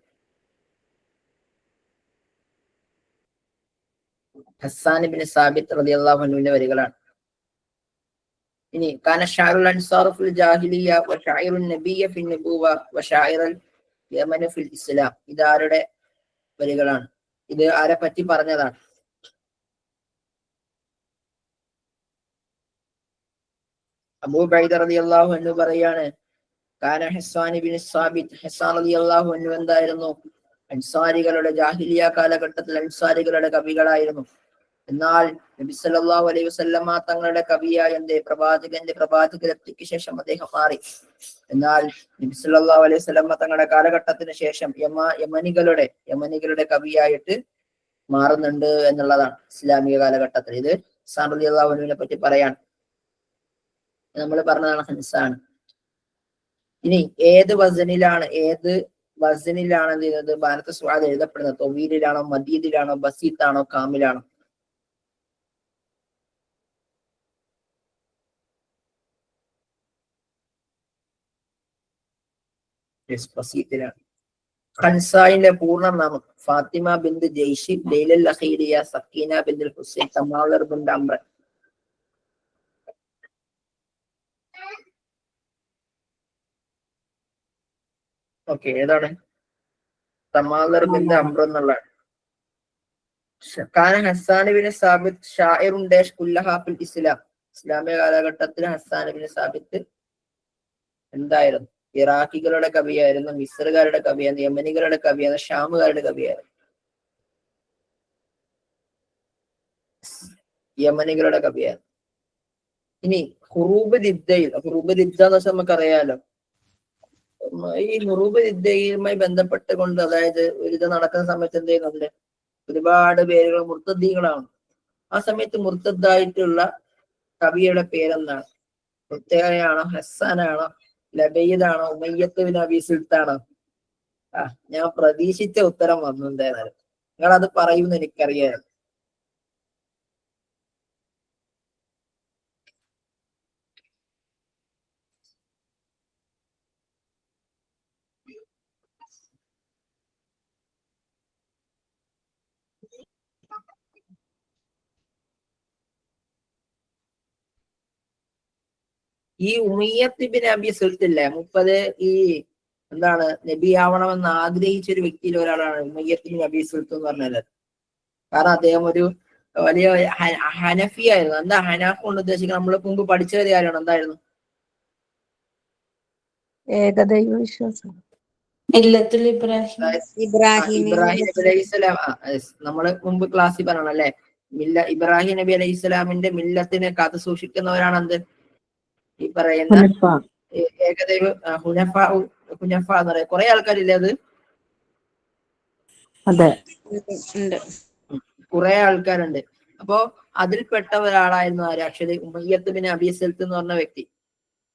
ഹസ്സാൻ ഇബ്നു സാബിത്ത് റളിയല്ലാഹു അൻഹുവിന്റെ വരികളാണ്. ഇനി കാന ശാഇറുൽ അൻസാർ ഫിൽ ജാഹിലിയ്യ വശാഇറുൻ നബിയ്യ ഫിൻ നബുവ വശാഇറുൽ യമൻ ഫിൽ ഇസ്ലാം. ഇതാരുടെ വരികളാണ്? ഇത് ആരെ പറ്റി പറഞ്ഞതാണ്? അബൂ ബൈദ റളിയല്ലാഹു അൻഹു പറയാണ് ഹസ്സാൻ റളിയല്ലാഹു അൻഹു എന്തായിരുന്നു? അൻസാരികളുടെ ജാഹിലിയ കാലഘട്ടത്തിൽ അൻസാരികളുടെ കവികളായിരുന്നു. എന്നാൽ നബി സല്ലല്ലാഹു അലൈഹി വസല്ലമ തങ്ങളുടെ കവിയായ പ്രവാചകത്വക്ക് ശേഷം അദ്ദേഹം മാറി. എന്നാൽ നബി സല്ലല്ലാഹു അലൈഹി വസല്ലമ തങ്ങളുടെ കാലഘട്ടത്തിന് ശേഷം യമനികളുടെ കവിയായിട്ട് മാറുന്നുണ്ട് എന്നുള്ളതാണ് ഇസ്ലാമിക കാലഘട്ടത്തിൽ. ഇത് ഹസ്സാൻ റളിയല്ലാഹു അൻഹുവിനെ പറ്റി പറയാണ്, നമ്മൾ പറഞ്ഞതാണ് ഹൻസാൻ. ഇനി ഏത് വസനിലാണ് എന്ത് ചെയ്യുന്നത്? ബാനത്ത് സുആദ് എഴുതപ്പെടുന്നത് തൊവീലിലാണോ, മദീദിലാണോ, ബസീത്താണോ, കാമിലാണോ? ബസീത്തിലാണ്. ഖൻസായിന്റെ പൂർണ്ണ നാമം ഫാത്തിമ ബിന്ത് ജയ്ഷി ലൈലൽ അഖീരിയ സക്കീന ബിന്ത് ഹുസൈൻ തമാലർ ബിന്ത് അംറ. ഓക്കെ, ഏതാണ്? തമാലർ ബിന്ത് അംറ എന്നുള്ളതാണ്. കാന ഹസ്സാൻ ബിൻ സാബിത്ത് ഷാഇറുൻ ഡാഷ് കുല്ലഹാ ഫിൽ ഇസ്ലാം. ഇസ്ലാമിക കാലഘട്ടത്തിൽ ഹസ്സാൻ ബിൻ സാബിത്ത് എന്തായിരുന്നു? ഇറാഖികളുടെ കവിയായിരുന്നു, മിസ്റുകാരുടെ കവിയായിരുന്നു, യമനികളുടെ കവിയായിരുന്നു, ഷാമുകാരുടെ കവിയായിരുന്നു. യമനികളുടെ കവിയായിരുന്നു. ഇനി ഹുറൂബ് ദിദ്ദയിൽ, ഹുറൂബ് ദിദ്ദ എന്ന് വെച്ചാൽ നമുക്കറിയാലോ, ഈ ഹുറൂബ് ദിദ്ദയുമായി ബന്ധപ്പെട്ടുകൊണ്ട്, അതായത് ഒരു ഇത് നടക്കുന്ന സമയത്ത് എന്ത് ചെയ്യുന്നുണ്ട്? ഒരുപാട് പേരുകൾ മുർത്തദ്ദീകളാണ്. ആ സമയത്ത് മുർത്തദ്ദായിട്ടുള്ള കവിയുടെ പേരെന്താണ്? മുർത്തയാണോ, ഹസ്സാനാണോ, ലബയ്യദാണോ, ഉമയ്യത്ത് ബിൻ അബീ സുൽത്താനോ? ഞാൻ പ്രതീക്ഷിച്ച ഉത്തരം വന്നു. എന്തായാലും നിങ്ങൾ അത് പറയുമെന്ന് എനിക്കറിയാം. ഈ ഉമയ്യത്ത് ബിൻ അബീ സുൽത്തില്ലേ, ഈ എന്താണ്, നബി ആവണമെന്ന് ആഗ്രഹിച്ച ഒരു വ്യക്തിയിൽ ഒരാളാണ് ഉമയ്യത്ത് ബിൻ അബീ സുൽത്ത് എന്ന് പറഞ്ഞത്. കാരണം അദ്ദേഹം ഒരു വലിയ ഹനഫി ആയിരുന്നു. എന്താ ഹനാഫ് കൊണ്ട് ഉദ്ദേശിക്കുന്നത്? നമ്മൾ മുമ്പ് പഠിച്ച ഒരു കാര്യമാണ്. എന്തായിരുന്നു? ഏകദൈവ വിശ്വാസം. ഇബ്രാഹിം നബി അലൈഹി സ്വലാം. നമ്മള് മുമ്പ് ക്ലാസ്സിൽ പറയണം അല്ലെ, ഇബ്രാഹിം നബി അലൈഹി സ്വലാമിന്റെ മില്ലത്തിനെ കാത്തു സൂക്ഷിക്കുന്നവരാണ് എന്ത്? ഈ പറയുന്ന ഏകദൈവ ഹുനഫ എന്ന് പറയാം. കുറെ ആൾക്കാരില്ലേ അത്? അതെ, കുറെ ആൾക്കാരുണ്ട്. അപ്പോ അതിൽപ്പെട്ട ഒരാളായിരുന്നു ആര്? അക്ഷരി ഉമയ്യത്ത് ബിൻ അബീ സുൽത്ത് എന്ന് പറഞ്ഞ വ്യക്തി.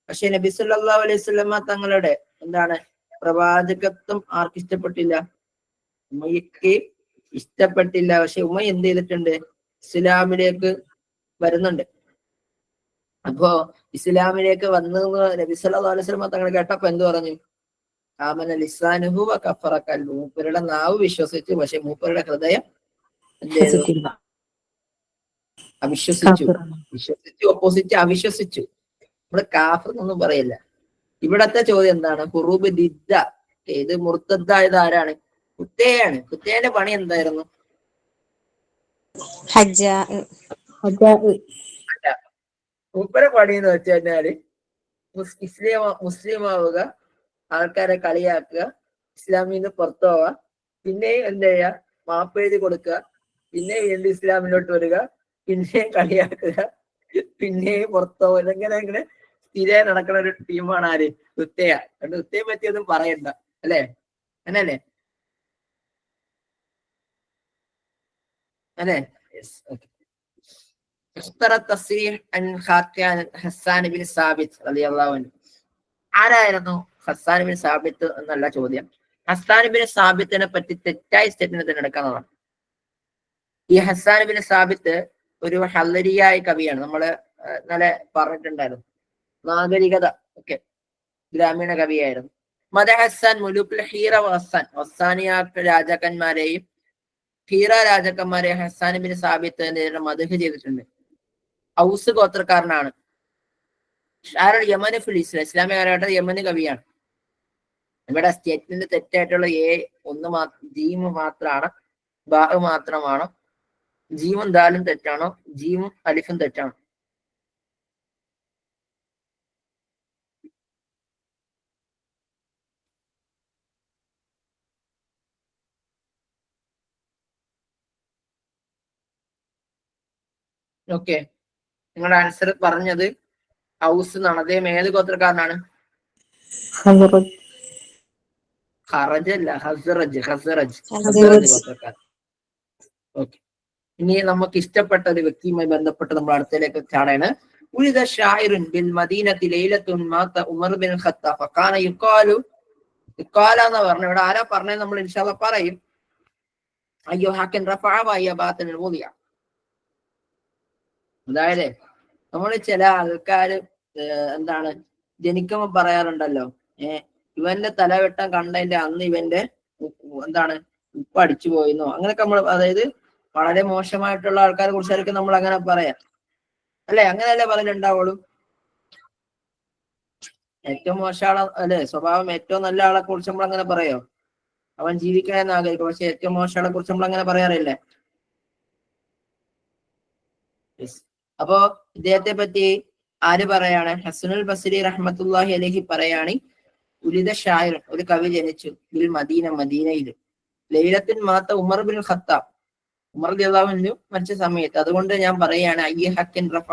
പക്ഷെ നബി സല്ലല്ലാഹു അലൈഹി വസല്ലമ തങ്ങളുടെ എന്താണ് പ്രവാചകത്വം ആർക്ക് ഇഷ്ടപ്പെട്ടില്ല? ഉമയ്യക്ക് ഇഷ്ടപ്പെട്ടില്ല. പക്ഷെ ഉമയ്യ എന്ത് ചെയ്തിട്ടുണ്ട്? ഇസ്ലാമിലേക്ക് വരുന്നുണ്ട്. അപ്പോ ഇസ്ലാമിലേക്ക് വന്നു നബി സല്ലല്ലാഹു അലൈഹി വസല്ലമ തങ്ങൾ കേട്ടപ്പോ എന്ത് പറഞ്ഞു? ആമന ലിസാനുഹു വ കഫറ ഖൽബുഹു. മൂപ്പരുടെ നാവ് വിശ്വസിച്ചു, പക്ഷെ മൂപ്പരുടെ ഹൃദയം എന്ത് ചെയ്തു? അവിശ്വസിച്ചു. ഓപ്പോസിറ്റ് അവിശ്വസിച്ചു. നമ്മള് കാഫർ എന്നൊന്നും പറയില്ല. ഇവിടത്തെ ചോദ്യം എന്താണ്? ഹുറൂബ് ദിദ്ദ, ഇത് മുർത്തദ്ദായത് ആരാണ്? കുത്തയാണ്. കുത്തയുടെ പണി എന്തായിരുന്നു? മൂപ്പരെ പണി എന്ന് വെച്ച് കഴിഞ്ഞാല് മുസ്ലിം ആവുക, ആൾക്കാരെ കളിയാക്കുക, ഇസ്ലാമിൽ നിന്ന് പുറത്തു പോവുക, പിന്നെയും എന്ത് ചെയ്യുക? മാപ്പ് എഴുതി കൊടുക്കുക, പിന്നെയും വീണ്ടും ഇസ്ലാമിലോട്ട് വരിക, പിന്നെയും കളിയാക്കുക, പിന്നെയും പുറത്തു പോവുക. ഇങ്ങനെ സ്ഥിരം നടക്കുന്ന ഒരു ടീമാണ് ആര്? കുത്തയ. അതുകൊണ്ട് കുത്തയെ പറ്റിയൊന്നും പറയണ്ട അല്ലേ? അങ്ങനല്ലേ? അല്ലേ? ആരായിരുന്നു ഹസ്സാൻ ബിൻ സാബിത്ത് എന്നല്ല ചോദ്യം. ഹസ്സാൻ ബിൻ സാബിത്തിനെ പറ്റി തെറ്റായ സ്റ്റേറ്റ്മെന്റ് തിരഞ്ഞെടുക്കുന്നതാണ്. ഈ ഹസ്സാൻ ബിൻ സാബിത്ത് ഒരു ഹല്ലരിയായ കവിയാണ്. നമ്മള് ഇന്നലെ പറഞ്ഞിട്ടുണ്ടായിരുന്നു. നാഗരികത ഒക്കെ ഗ്രാമീണ കവിയായിരുന്നു. മദ ഹസ്സാൻ മുലൂക്കുൽ ഹീറ ഹസ്സാൻ, ഹസ്സാനിയ രാജാക്കന്മാരെയും ഹീറ രാജാക്കന്മാരെയും ഹസ്സാൻ ബിൻ സാബിത്ത് എന്നതിനെ മദ്ഹ് ചെയ്തിട്ടുണ്ട്. ഔസ് ഗോത്രക്കാരനാണ്. യമന് ഫിൽ ഇസ്ലാം, ഇസ്ലാമിക കാലഘട്ടത്തിൽ യമന് കവിയാണ്. ഇവിടെ സ്റ്റേറ്റ്മെന്റ് തെറ്റായിട്ടുള്ള ജീമ് മാത്രമാണ്, ബാ മാത്രമാണോ? ജീമും ദാലും തെറ്റാണോ? ജീമും അലിഫും തെറ്റാണോ? ഓക്കെ, നിങ്ങളുടെ ആൻസർ പറഞ്ഞത് ഔസ് എന്നാണ്. അദ്ദേഹം ഏത് ഗോത്രക്കാരനാണ്? ഖറജ് അല്ല, ഹസ്റജ് ഗോത്രക്കാരൻ. ഓക്കെ, ഇനി നമുക്ക് ഇഷ്ടപ്പെട്ട ഒരു വ്യക്തിയുമായി ബന്ധപ്പെട്ട് നമ്മൾ അടുത്തതിലേക്ക് ചാടാണ്. ഉലിദ ഷാഇറുൻ ബിൽ മദീനത്തി ലൈലത്തുൻ മാത ഉമർ ബിൻ ഖത്താബ് ഫകാന യുഖാലു, യുഖാല എന്ന് പറഞ്ഞു. ഇവിടെ ആരാ പറഞ്ഞത് നമ്മൾ ഇൻഷാ അല്ലാഹ് പറയും. അയ്യോ ഹാക്കൻ റഫഅ വയ ബാത്തൻ വുദിയ. അതായത് നമ്മൾ ചില ആൾക്കാര് എന്താണ് ജനിക്കുമ്പോ പറയാറുണ്ടല്ലോ, ഇവന്റെ തലവെട്ടം കണ്ടതിന്റെ അന്ന് ഇവന്റെ എന്താണ് ഉപ്പ് അടിച്ചു പോയിന്നോ, അങ്ങനെയൊക്കെ നമ്മൾ, അതായത് വളരെ മോശമായിട്ടുള്ള ആൾക്കാരെ കുറിച്ചായിരിക്കും നമ്മൾ അങ്ങനെ പറയാം അല്ലെ? അങ്ങനെയല്ലേ പറയലുണ്ടാവുള്ളൂ. ഏറ്റവും മോശം ആളെ അല്ലെ, സ്വഭാവം ഏറ്റവും നല്ല ആളെ കുറിച്ച് നമ്മൾ അങ്ങനെ പറയോ? അവൻ ജീവിക്കണമെന്ന് ആഗ്രഹിക്കും, പക്ഷെ ഏറ്റവും മോശം ആളെ കുറിച്ച് നമ്മൾ അങ്ങനെ പറയാറില്ലേ? അപ്പോ ഇദ്ദേഹത്തെ പറ്റി ആര് പറയാണ്? ഹസനുൽ ബസ്രി റഹ്മത്തുള്ളാഹി അലൈഹി പറയാണ്, ഉലിദ ഷായിർ, ഒരു കവി ജനിച്ചു, ബിൽ മദീന, മദീനയിൽ, ലൈലത്തിൻ മാത്ത ഉമർ ബിൻ ഖത്താബ്, ഉമർ റളിയല്ലാഹു അൻഹു മരിച്ച സമയത്ത്. അതുകൊണ്ട് ഞാൻ പറയാണ്, അയ്യ ഹക്കിൻ റഫ,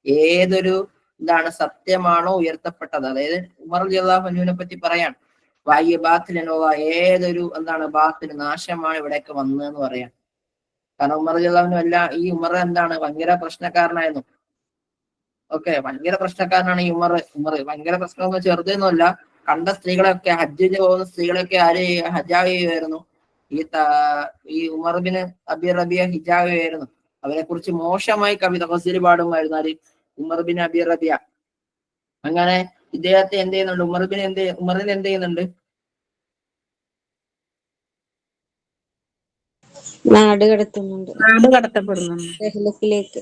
ഏതൊരു എന്താണ് സത്യമാണോ ഉയർത്തപ്പെട്ടത്, അതായത് ഉമർ റളിയല്ലാഹു അൻഹുവിനെ പറ്റി പറയാണ്, വായ്യ ബാത്തിലോ, ഏതൊരു എന്താണ് ബാത്തിൽ നാശമാണ് ഇവിടേക്ക് വന്നതെന്ന് പറയാം. കാരണം ഉമർ റളിയല്ലാഹു അൻഹു അല്ല, ഈ ഉമർ എന്താണ് ഭയങ്കര പ്രശ്നക്കാരനായിരുന്നു. ഓക്കെ, ഭയങ്കര പ്രശ്നക്കാരനാണ് ഈ ഉമർ. ഭയങ്കര പ്രശ്നമൊന്നും ചെറുതൊന്നുമല്ല. കണ്ട സ്ത്രീകളൊക്കെ, ഹജ്ജിന് പോകുന്ന സ്ത്രീകളൊക്കെ ആര് ഹജ്ജാവ് ചെയ്യുമായിരുന്നു? ഈ ഉമർ ബിൻ അബി റബിയ ഹിജാബ് ചെയ്യുമായിരുന്നു. അവരെ കുറിച്ച് മോശമായി കവിത ഗസൽ പാടുമായിരുന്നു ആര്? Umar bin Abi Rabia. അങ്ങനെ ഇദ്ദേഹത്തെ എന്ത് ചെയ്യുന്നുണ്ട്? ഉമറിന് എന്ത് ചെയ്യുന്നുണ്ട്? നാട് കടത്തപ്പെടുന്നുണ്ട് ദഹ്ലക്കിലേക്ക്.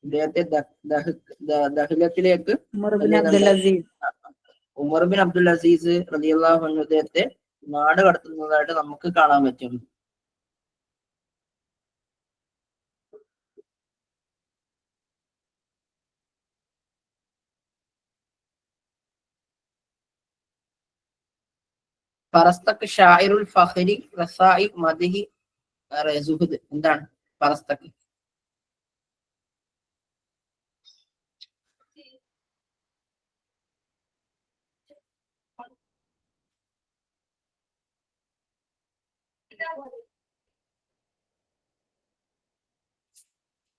ഇദ്ദേഹത്തെ ദഹ്ലത്തിലേക്ക് ഉമർ ബിൻ അബ്ദുൽ അസീസ് റളിയല്ലാഹു അൻഹു ഇദ്ദേഹത്തെ നാട് കടത്തുന്നതായിട്ട് നമുക്ക് കാണാൻ പറ്റും. ഫറസ്തക് ഷാഇറുൽ ഫഖരി റസായി മദ്ഹി സുഹദ്. എന്താണ് ഫറസ്തക്?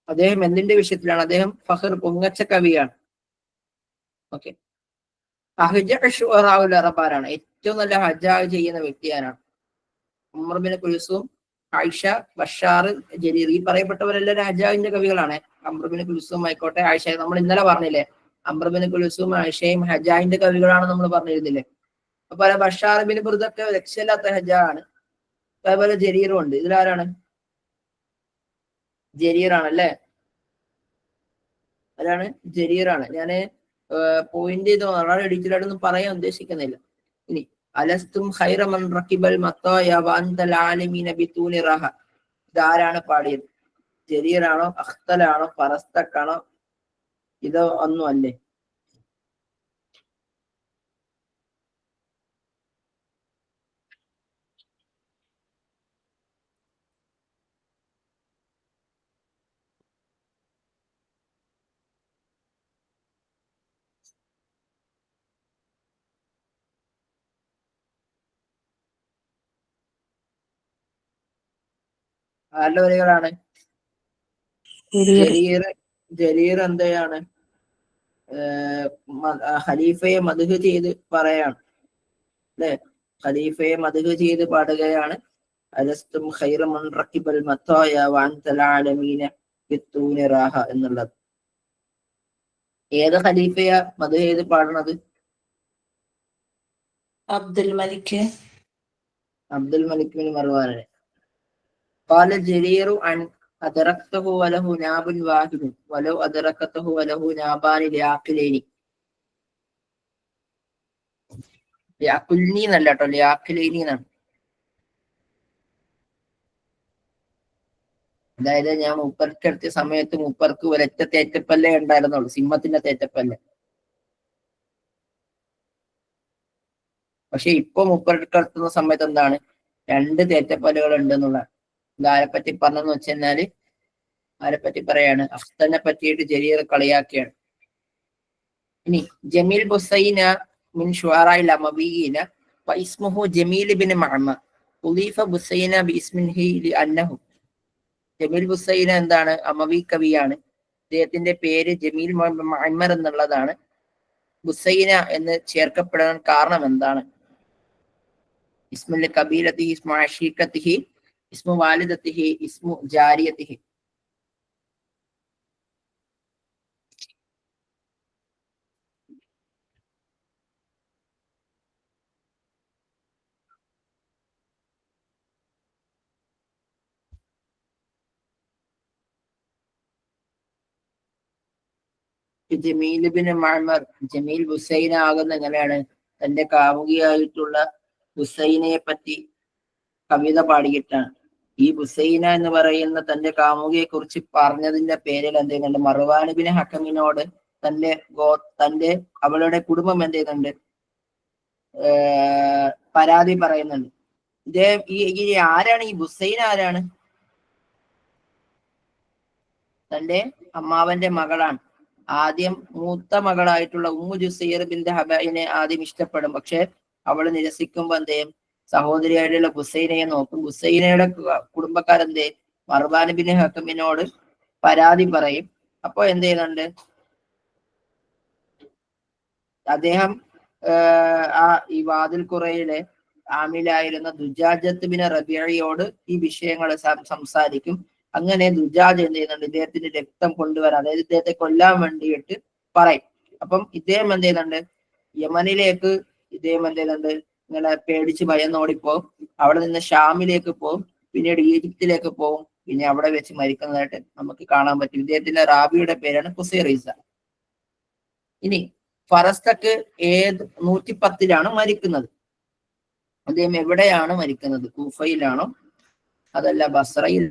അദ്ദേഹം എന്തിന്റെ വിഷയത്തിലാണ്? അദ്ദേഹം ഫഖർ, പൊങ്ങച്ച കവിയാണ്. ഓക്കെ, അറബാരാണ്, ഏറ്റവും നല്ല ഹജ്ജാവ് ചെയ്യുന്ന വ്യക്തിയാരാണ്? Umar bin Kulsoom, Aisha, Bashar, Jarir, ഈ പറയപ്പെട്ടവരെല്ലാവരും ഹജ്ജാവിന്റെ കവികളാണ്. അംർ ബിൻ കുൽസൂം ആയിക്കോട്ടെ, ആയിഷ, നമ്മൾ ഇന്നലെ പറഞ്ഞില്ലേ, അംർ ബിൻ കുൽസൂം ആയിഷയും ഹജ്ജാവിന്റെ കവികളാണ് നമ്മൾ പറഞ്ഞിരുന്നില്ലേ? അപ്പൊ ബഷാർ ബിൻ ബുർദൊക്കെ രക്ഷയില്ലാത്ത ഹജ്ജാണ്. അതേപോലെ ജരീറും ഉണ്ട്. ഇതിലാരാണ്? ജരീറാണല്ലേ, അതാണ് ജരീറാണ്. ഞാന് പോയിന്റ് ചെയ്തോ, വളരെ ഡീറ്റെയിൽ ആയിട്ടൊന്നും പറയാൻ ഉദ്ദേശിക്കുന്നില്ല. ഇനി അലസ്തും ഖൈറ മൻ റക്കിബൽ മത്തായ വഅൻതൽ ആലിമീന ബിതൂനി റഹ, ഇതാരാണ് പാടിയത്? ജരീറാണോ, അഖ്തലാണോ, ഫറസ്തക്കാണോ? ഇതോ ഒന്നും അല്ലേ? ആരുടെ വരികളാണ്? ജരീർ എന്തെയാണ്? ഖലീഫയെ മദ്ഹ് ചെയ്ത് പറയാണ് അല്ലെ? ഖലീഫയെ മദ്ഹ് ചെയ്ത് പാടുകയാണ്. അലസ്തും ഖൈറ മൻ റക്കിബൽ മത്തായ വഅൻതൽ ആലമീന ബിത്തൂനി റാഹ എന്നുള്ളത്. ഏത് ഖലീഫയ മദ്ഹ് ചെയ്ത് പാടുന്നത്? അബ്ദുൽ മലിക് ബിൻ മർവാനെ. قال جرير عن أدركته وله ناب واحد ولو أدركته وله نابان لعاقلين. ലിയാഖുൽനി എന്നല്ല കേട്ടോ, ലിയാഖിലൈനി എന്നാണ്. അതായത് ഞാൻ മൂപ്പർക്ക് എടുത്ത സമയത്ത് മൂപ്പർക്ക് ഒരൊറ്റ തേറ്റപ്പല്ലേ ഉണ്ടായിരുന്നുള്ളൂ, സിംഹത്തിന്റെ തേറ്റപ്പല്ല്. പക്ഷെ ഇപ്പൊ മൂപ്പർക്ക് എടുത്തുന്ന സമയത്ത് എന്താണ്, 2 തേറ്റപ്പല്ലുകൾ ഉണ്ട് എന്നുള്ള. ഇതാരെപ്പറ്റി പറഞ്ഞെന്ന് വെച്ച് കഴിഞ്ഞാല് ആരെപ്പറ്റി പറയാണ്? അഫ്തനെ പറ്റിയിട്ട് ജരീർ കളിയാക്കിയാണ്. ഇനി ജമീൽ ബുസൈന മിൻ ഷുഅറാഇൽ അമവിയ്യീന വഇസ്മുഹു ജമീൽ ഇബ്നു മഅമർ ഉളീഫ ബുസൈന ബിഇസ്മിഹി ലിഅന്നഹു. ജമീൽ ബുസൈന എന്താണ്? അമവി കവിയാണ്. അദ്ദേഹത്തിന്റെ പേര് ജമീൽ മഅമർ എന്നുള്ളതാണ്. ബുസൈന എന്ന് ചേർക്കപ്പെടാൻ കാരണം എന്താണ്? ഇസ്മുൽ കബീലത്തിഹി, ഇസ്മു അശീഖത്തിഹി, ഇസ്മു വാലിദത്തിഹി, ഇസ്മു ജാരിയത്തിഹി. ജമീൽ ഇബ്നു മഅമർ ജമീൽ ബുസൈന ആകുന്ന എങ്ങനെയാണ്? തന്റെ കാമുകിയായിട്ടുള്ള ബുസൈനയെ പറ്റി കവിത പാടിയിട്ടാണ്. ഈ ബുസൈന എന്ന് പറയുന്ന തന്റെ കാമുകിയെ കുറിച്ച് പറഞ്ഞതിന്റെ പേരിൽ എന്ത് ചെയ്യുന്നുണ്ട്? മർവാൻ ഇബ്നു ഹക്കമിനോട് തന്റെ അവളുടെ കുടുംബം എന്ത് ചെയ്യുന്നുണ്ട്? പരാതി പറയുന്നുണ്ട്. ഈ ആരാണ് ഈ ബുസൈന? ആരാണ്? തന്റെ അമ്മാവന്റെ മകളാണ്. ആദ്യം മൂത്ത മകളായിട്ടുള്ള ഉമ്മു ജുസൈർ ബിൻത് ഹബൈനെ ആദ്യം ഇഷ്ടപ്പെടും. പക്ഷെ അവള് നിരസിക്കുമ്പോ എന്ത് ചെയ്യും? സഹോദരിയായിട്ടുള്ള ബുസൈനയെ നോക്കും. ബുസൈനയുടെ കുടുംബക്കാരെന്തേ മർവാൻ ബിൻ ഹക്കമിനോട് പരാതി പറയും. അപ്പൊ എന്ത് ചെയ്യുന്നുണ്ട്? അദ്ദേഹം ഈ വാതിൽ ഖുറയിലെ ആമിലായിരുന്ന ദുജാജത്ത് ബിൻ റബിയയോട് ഈ വിഷയങ്ങൾ സംസാരിക്കും. അങ്ങനെ ദുജാജ് എന്ത് ചെയ്യുന്നുണ്ട്? ഇദ്ദേഹത്തിന്റെ രക്തം കൊണ്ടുവരാൻ, അതായത് ഇദ്ദേഹത്തെ കൊല്ലാൻ വേണ്ടിയിട്ട് പറയും. അപ്പം ഇദ്ദേഹം എന്ത് ചെയ്യുന്നുണ്ട്? യമനിലേക്ക് ഇദ്ദേഹം എന്ത് ചെയ്യുന്നുണ്ട്? ഇങ്ങനെ പേടിച്ച് ഭയന്നോടിപ്പോവും. അവിടെ നിന്ന് ഷാമിലേക്ക് പോകും, പിന്നീട് ഈജിപ്തിലേക്ക് പോകും, പിന്നെ അവിടെ വെച്ച് മരിക്കുന്നതായിട്ട് നമുക്ക് കാണാൻ പറ്റും. ഇദ്ദേഹത്തിന്റെ റാബിയുടെ പേരാണ് ഖുസൈറീസ. ഇനി ഫറസ്തക്ക് 110 മരിക്കുന്നത്. അദ്ദേഹം എവിടെയാണ് മരിക്കുന്നത്? കൂഫയിലാണോ അതല്ല ബസ്രയിൽ?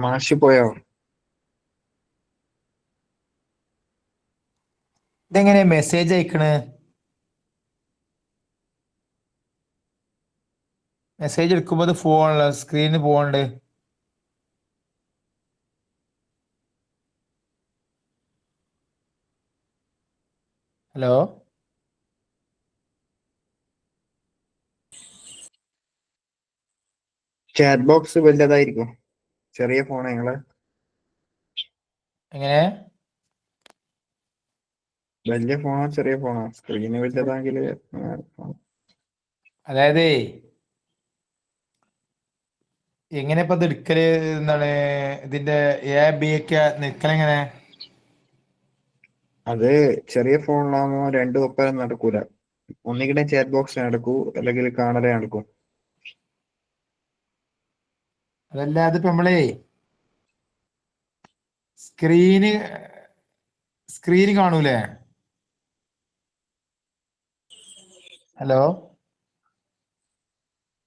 മാഷി പോയോ? ഇതെങ്ങനെ മെസ്സേജ് അയക്കണ്? മെസ്സേജ് എടുക്കുമ്പോൾ ഫോണില് സ്ക്രീനിൽ പോകണ്ട്. ഹലോ, ചാറ്റ് ബോക്സ് വലുതായിരിക്കും. ചെറിയ ഫോണാ നിങ്ങള്? എങ്ങനെ? വലിയ ഫോണോ ചെറിയ ഫോണോ? സ്ക്രീന് വലുതാണെങ്കിൽ അതായത് എങ്ങനെ ഇപ്പൊ ഇത് എടുക്കല്? എന്താണ് ഇതിന്റെ ബി ഒക്കെ നിൽക്കലെങ്ങനെ? അത് ചെറിയ ഫോണിലാകുമ്പോ രണ്ടും ഒപ്പം നടക്കൂല. ഒന്നുകിടെ ചാറ്റ് ബോക്സ് നടക്കൂ, അല്ലെങ്കിൽ കാണലേ നടക്കും. അതല്ല, അതിപ്പോ നമ്മളേ സ്ക്രീന് കാണൂലേ? ഹലോ,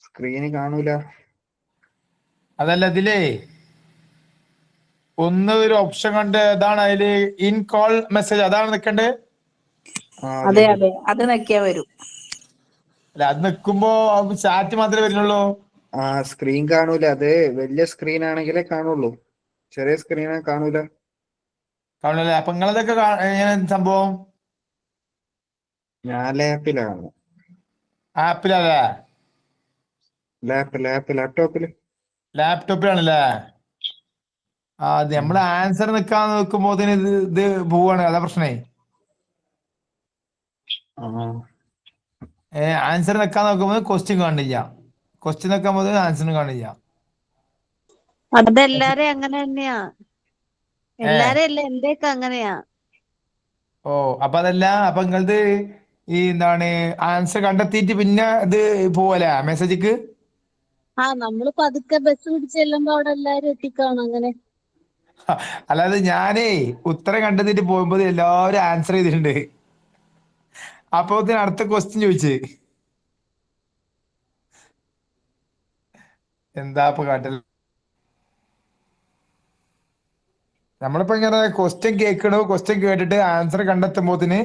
സ്ക്രീന് കാണൂല. അതല്ല, ഇതിലേ ഒന്ന് ഒരു ഓപ്ഷൻ കണ്ട് അതാണ് അതില് ഇൻ കോൾ മെസ്സേജ്, അതാണ് നിക്കണ്ടേ? അതെ അതെ, അത് നോക്കിയാ വരും. അല്ല, അത് നിക്കുമ്പോ ചാറ്റ് മാത്രമേ വരുന്നുള്ളൂ. സ്ക്രീൻ കാണൂല. അത് വലിയ സ്ക്രീൻ ആണെങ്കിലേ കാണുള്ളൂ, ചെറിയ സ്ക്രീനെ കാണൂല. കാണൂല്ലേ? അപ്പൊ നിങ്ങളതൊക്കെ എങ്ങനെ സംഭവം? ഞാൻ ലാപ്പിലാണ്. ആപ്പിലല്ലേ? ലാപ്ടോപ്പില്. ലാപ്ടോപ്പിലാണല്ലേ? അത് നമ്മള് ആൻസർ നിക്കാൻ നോക്കുമ്പോ ഇത് പോവാണ്, അതാ പ്രശ്നേ. ആൻസർ നിക്കാൻ നോക്കുമ്പോൾ ക്വസ്റ്റ്യൻ കാണില്ല, ക്വസ്റ്റ്യൻ നിക്കാൻ പോകുന്നത് ആൻസറിന് കാണില്ല. അതെല്ലാരും അങ്ങനെ തന്നെയാ, ഏ എല്ലാരും അല്ല, എന്റെയൊക്കെ അങ്ങനെയാ. ഓ, അപ്പൊ അതല്ല, അപ്പൊ നിങ്ങളത് ഈ എന്താണ് ആൻസർ കണ്ടെത്തിയിട്ട് പിന്നെ ഇത് പോവല്ലേ മെസ്സേജിക്ക്? നമ്മള് പതുക്കെ ബസ് പിടിച്ച് ചെല്ലുമ്പോ അവിടെ എല്ലാരും എത്തിക്കാണും അങ്ങനെ. അല്ലാതെ ഞാനേ ഉത്തരം കണ്ടെത്തിയിട്ട് പോകുമ്പോ എല്ലാവരും ആൻസർ ചെയ്തിട്ടുണ്ട്. അപ്പൊ അടുത്ത ക്വസ്റ്റ്യൻ ചോദിച്ചേ, എന്താ ഇപ്പൊ കാട്ടൽ? നമ്മളിപ്പോ ഇങ്ങനെ ക്വസ്റ്റ്യൻ കേൾക്കണു, ക്വസ്റ്റ്യൻ കേട്ടിട്ട് ആൻസർ കണ്ടെത്തുമ്പോത്തിന്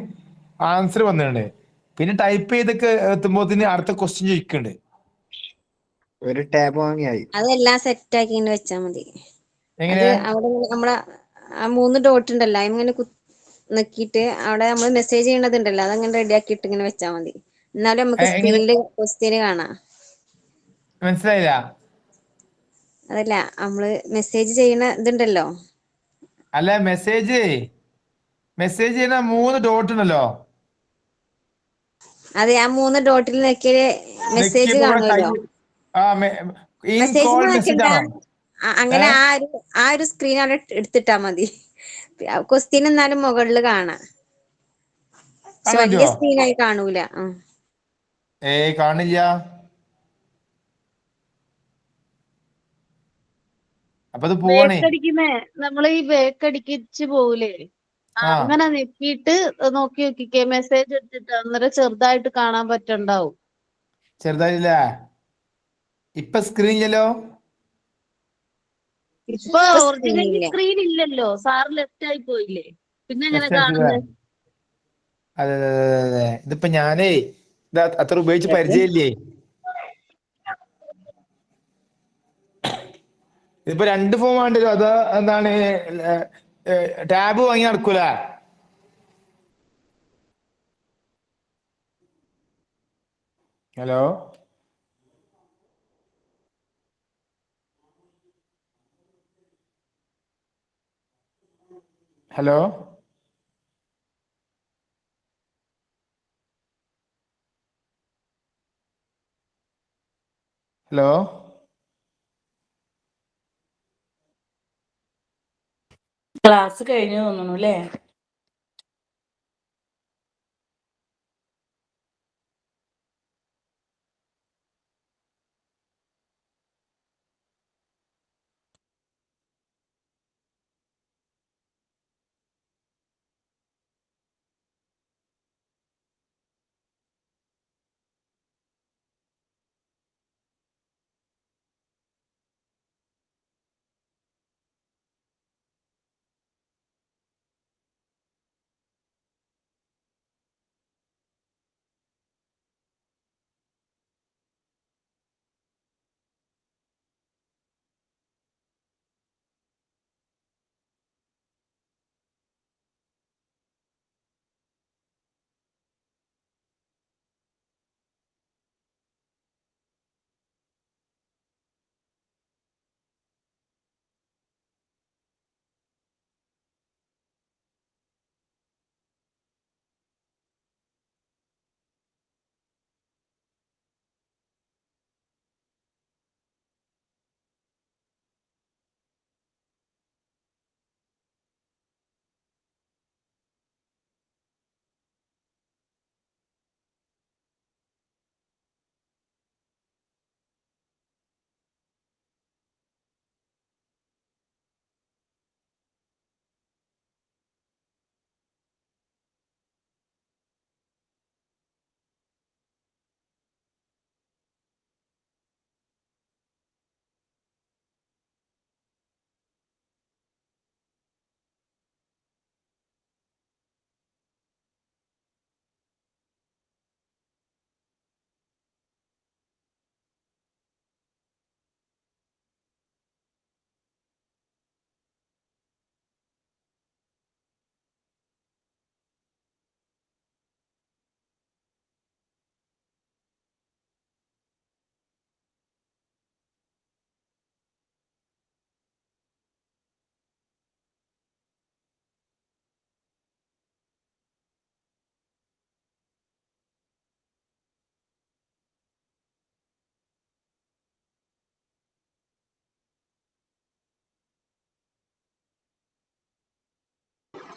ആൻസർ വന്നിട്ടുണ്ട്, പിന്നെ ടൈപ്പ് ചെയ്തൊക്കെ എത്തുമ്പോത്തിന് അടുത്ത ക്വസ്റ്റ്യൻ ചോദിക്കുന്നുണ്ട്. ഒരു ടാബ് വാങ്ങിയായി. അതെല്ലാം സെറ്റ് ആക്കി ഇങ്ങനെ വെച്ചാ മതി. അത് എങ്ങനെ? അവിടെ നമ്മളെ ആ 3 ഡോട്ട് ഉണ്ടല്ലോ, അതിങ്ങനെ നിക്കിയിട്ട് അവിടെ നമ്മൾ മെസ്സേജ് ചെയ്യണതുണ്ടല്ലോ, അതങ്ങനെ റെഡി ആക്കിയിട്ട് ഇങ്ങനെ വെച്ചാൽ മതി. എന്നാലും നമുക്ക് എങ്ങനെ സ്ക്രീനിൽ ക്വസ്റ്റ്യന് കാണാം. മനസ്സിലായില്ല? അതല്ല, നമ്മള് മെസ്സേജ് ചെയ്യണ ഇതുണ്ടല്ലോ. അല്ല, മെസ്സേജ് ചെയ്യുന്ന 3 ഡോട്ട് ഉണ്ടല്ലോ. അതെ, ആ 3 ഡോട്ടിൽ നോക്കിയാല് മെസ്സേജ് നെക്കിയപ്പോ ഇവിടെ കാണുമല്ലോ. ഇൻ മെസ്സേജ് കോൾ മെസ്സേജ് നോക്കണ്ട, ആണോ? അങ്ങനെ ആ ഒരു സ്ക്രീൻ അവിടെ എടുത്തിട്ടാ മതി. ക്വസ്റ്റ്യൻ എന്നാലും മുകളിൽ കാണാം, പക്ഷെ കാണാൻ വലിയ പറ്റുമോ? സ്ക്രീനായി കാണൂല. കാണില്ല. അപ്പൊ അത് പോവാണേ. ബേക്കടിക്കുന്നേ, നമ്മള് ഈ ബേക്കടിക്കിച്ച് പോവൂലേ, ആ, അങ്ങനെ നെക്കിയിട്ട് നോക്കി നോക്കിക്കേ, മെസ്സേജ് എടുത്തിട്ട് അന്നേരം ചെറുതായിട്ട് കാണാൻ പറ്റണ്ടാവും. ചെറുതായില്ല. ഇപ്പൊ സ്ക്രീനില്ലല്ലോ. ഇപ്പൊ ഇപ്പൊ ഒറിജിനലി സ്ക്രീനില്ല. സ്ക്രീൻ ഇല്ലല്ലോ, സാറ് ലെഫ്റ്റ് ആയി പോയില്ലേ, പിന്നെ എങ്ങനെ ലെഫ്റ്റ് അടിച്ചത്. കാണുന്നത്? അതെ അതെ അതെ അതെ, ഇതിപ്പോ ഞാനേ ഇത് അത്ര ഉപയോഗിച്ച് പരിചയമില്ലേ. ഇതിപ്പോ 2 ഫോം വേണ്ടല്ലോ, അത് എന്താണ് ടാബ് വാങ്ങി നടക്കൂല. Hello, hello, hello. ക്ലാസ് കഴിഞ്ഞു തോന്നുന്നു അല്ലേ?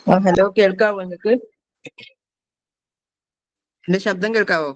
ഹലോ, കേൾക്കാവോ നിങ്ങൾക്ക്? എന്റെ ശബ്ദം കേൾക്കാവോ?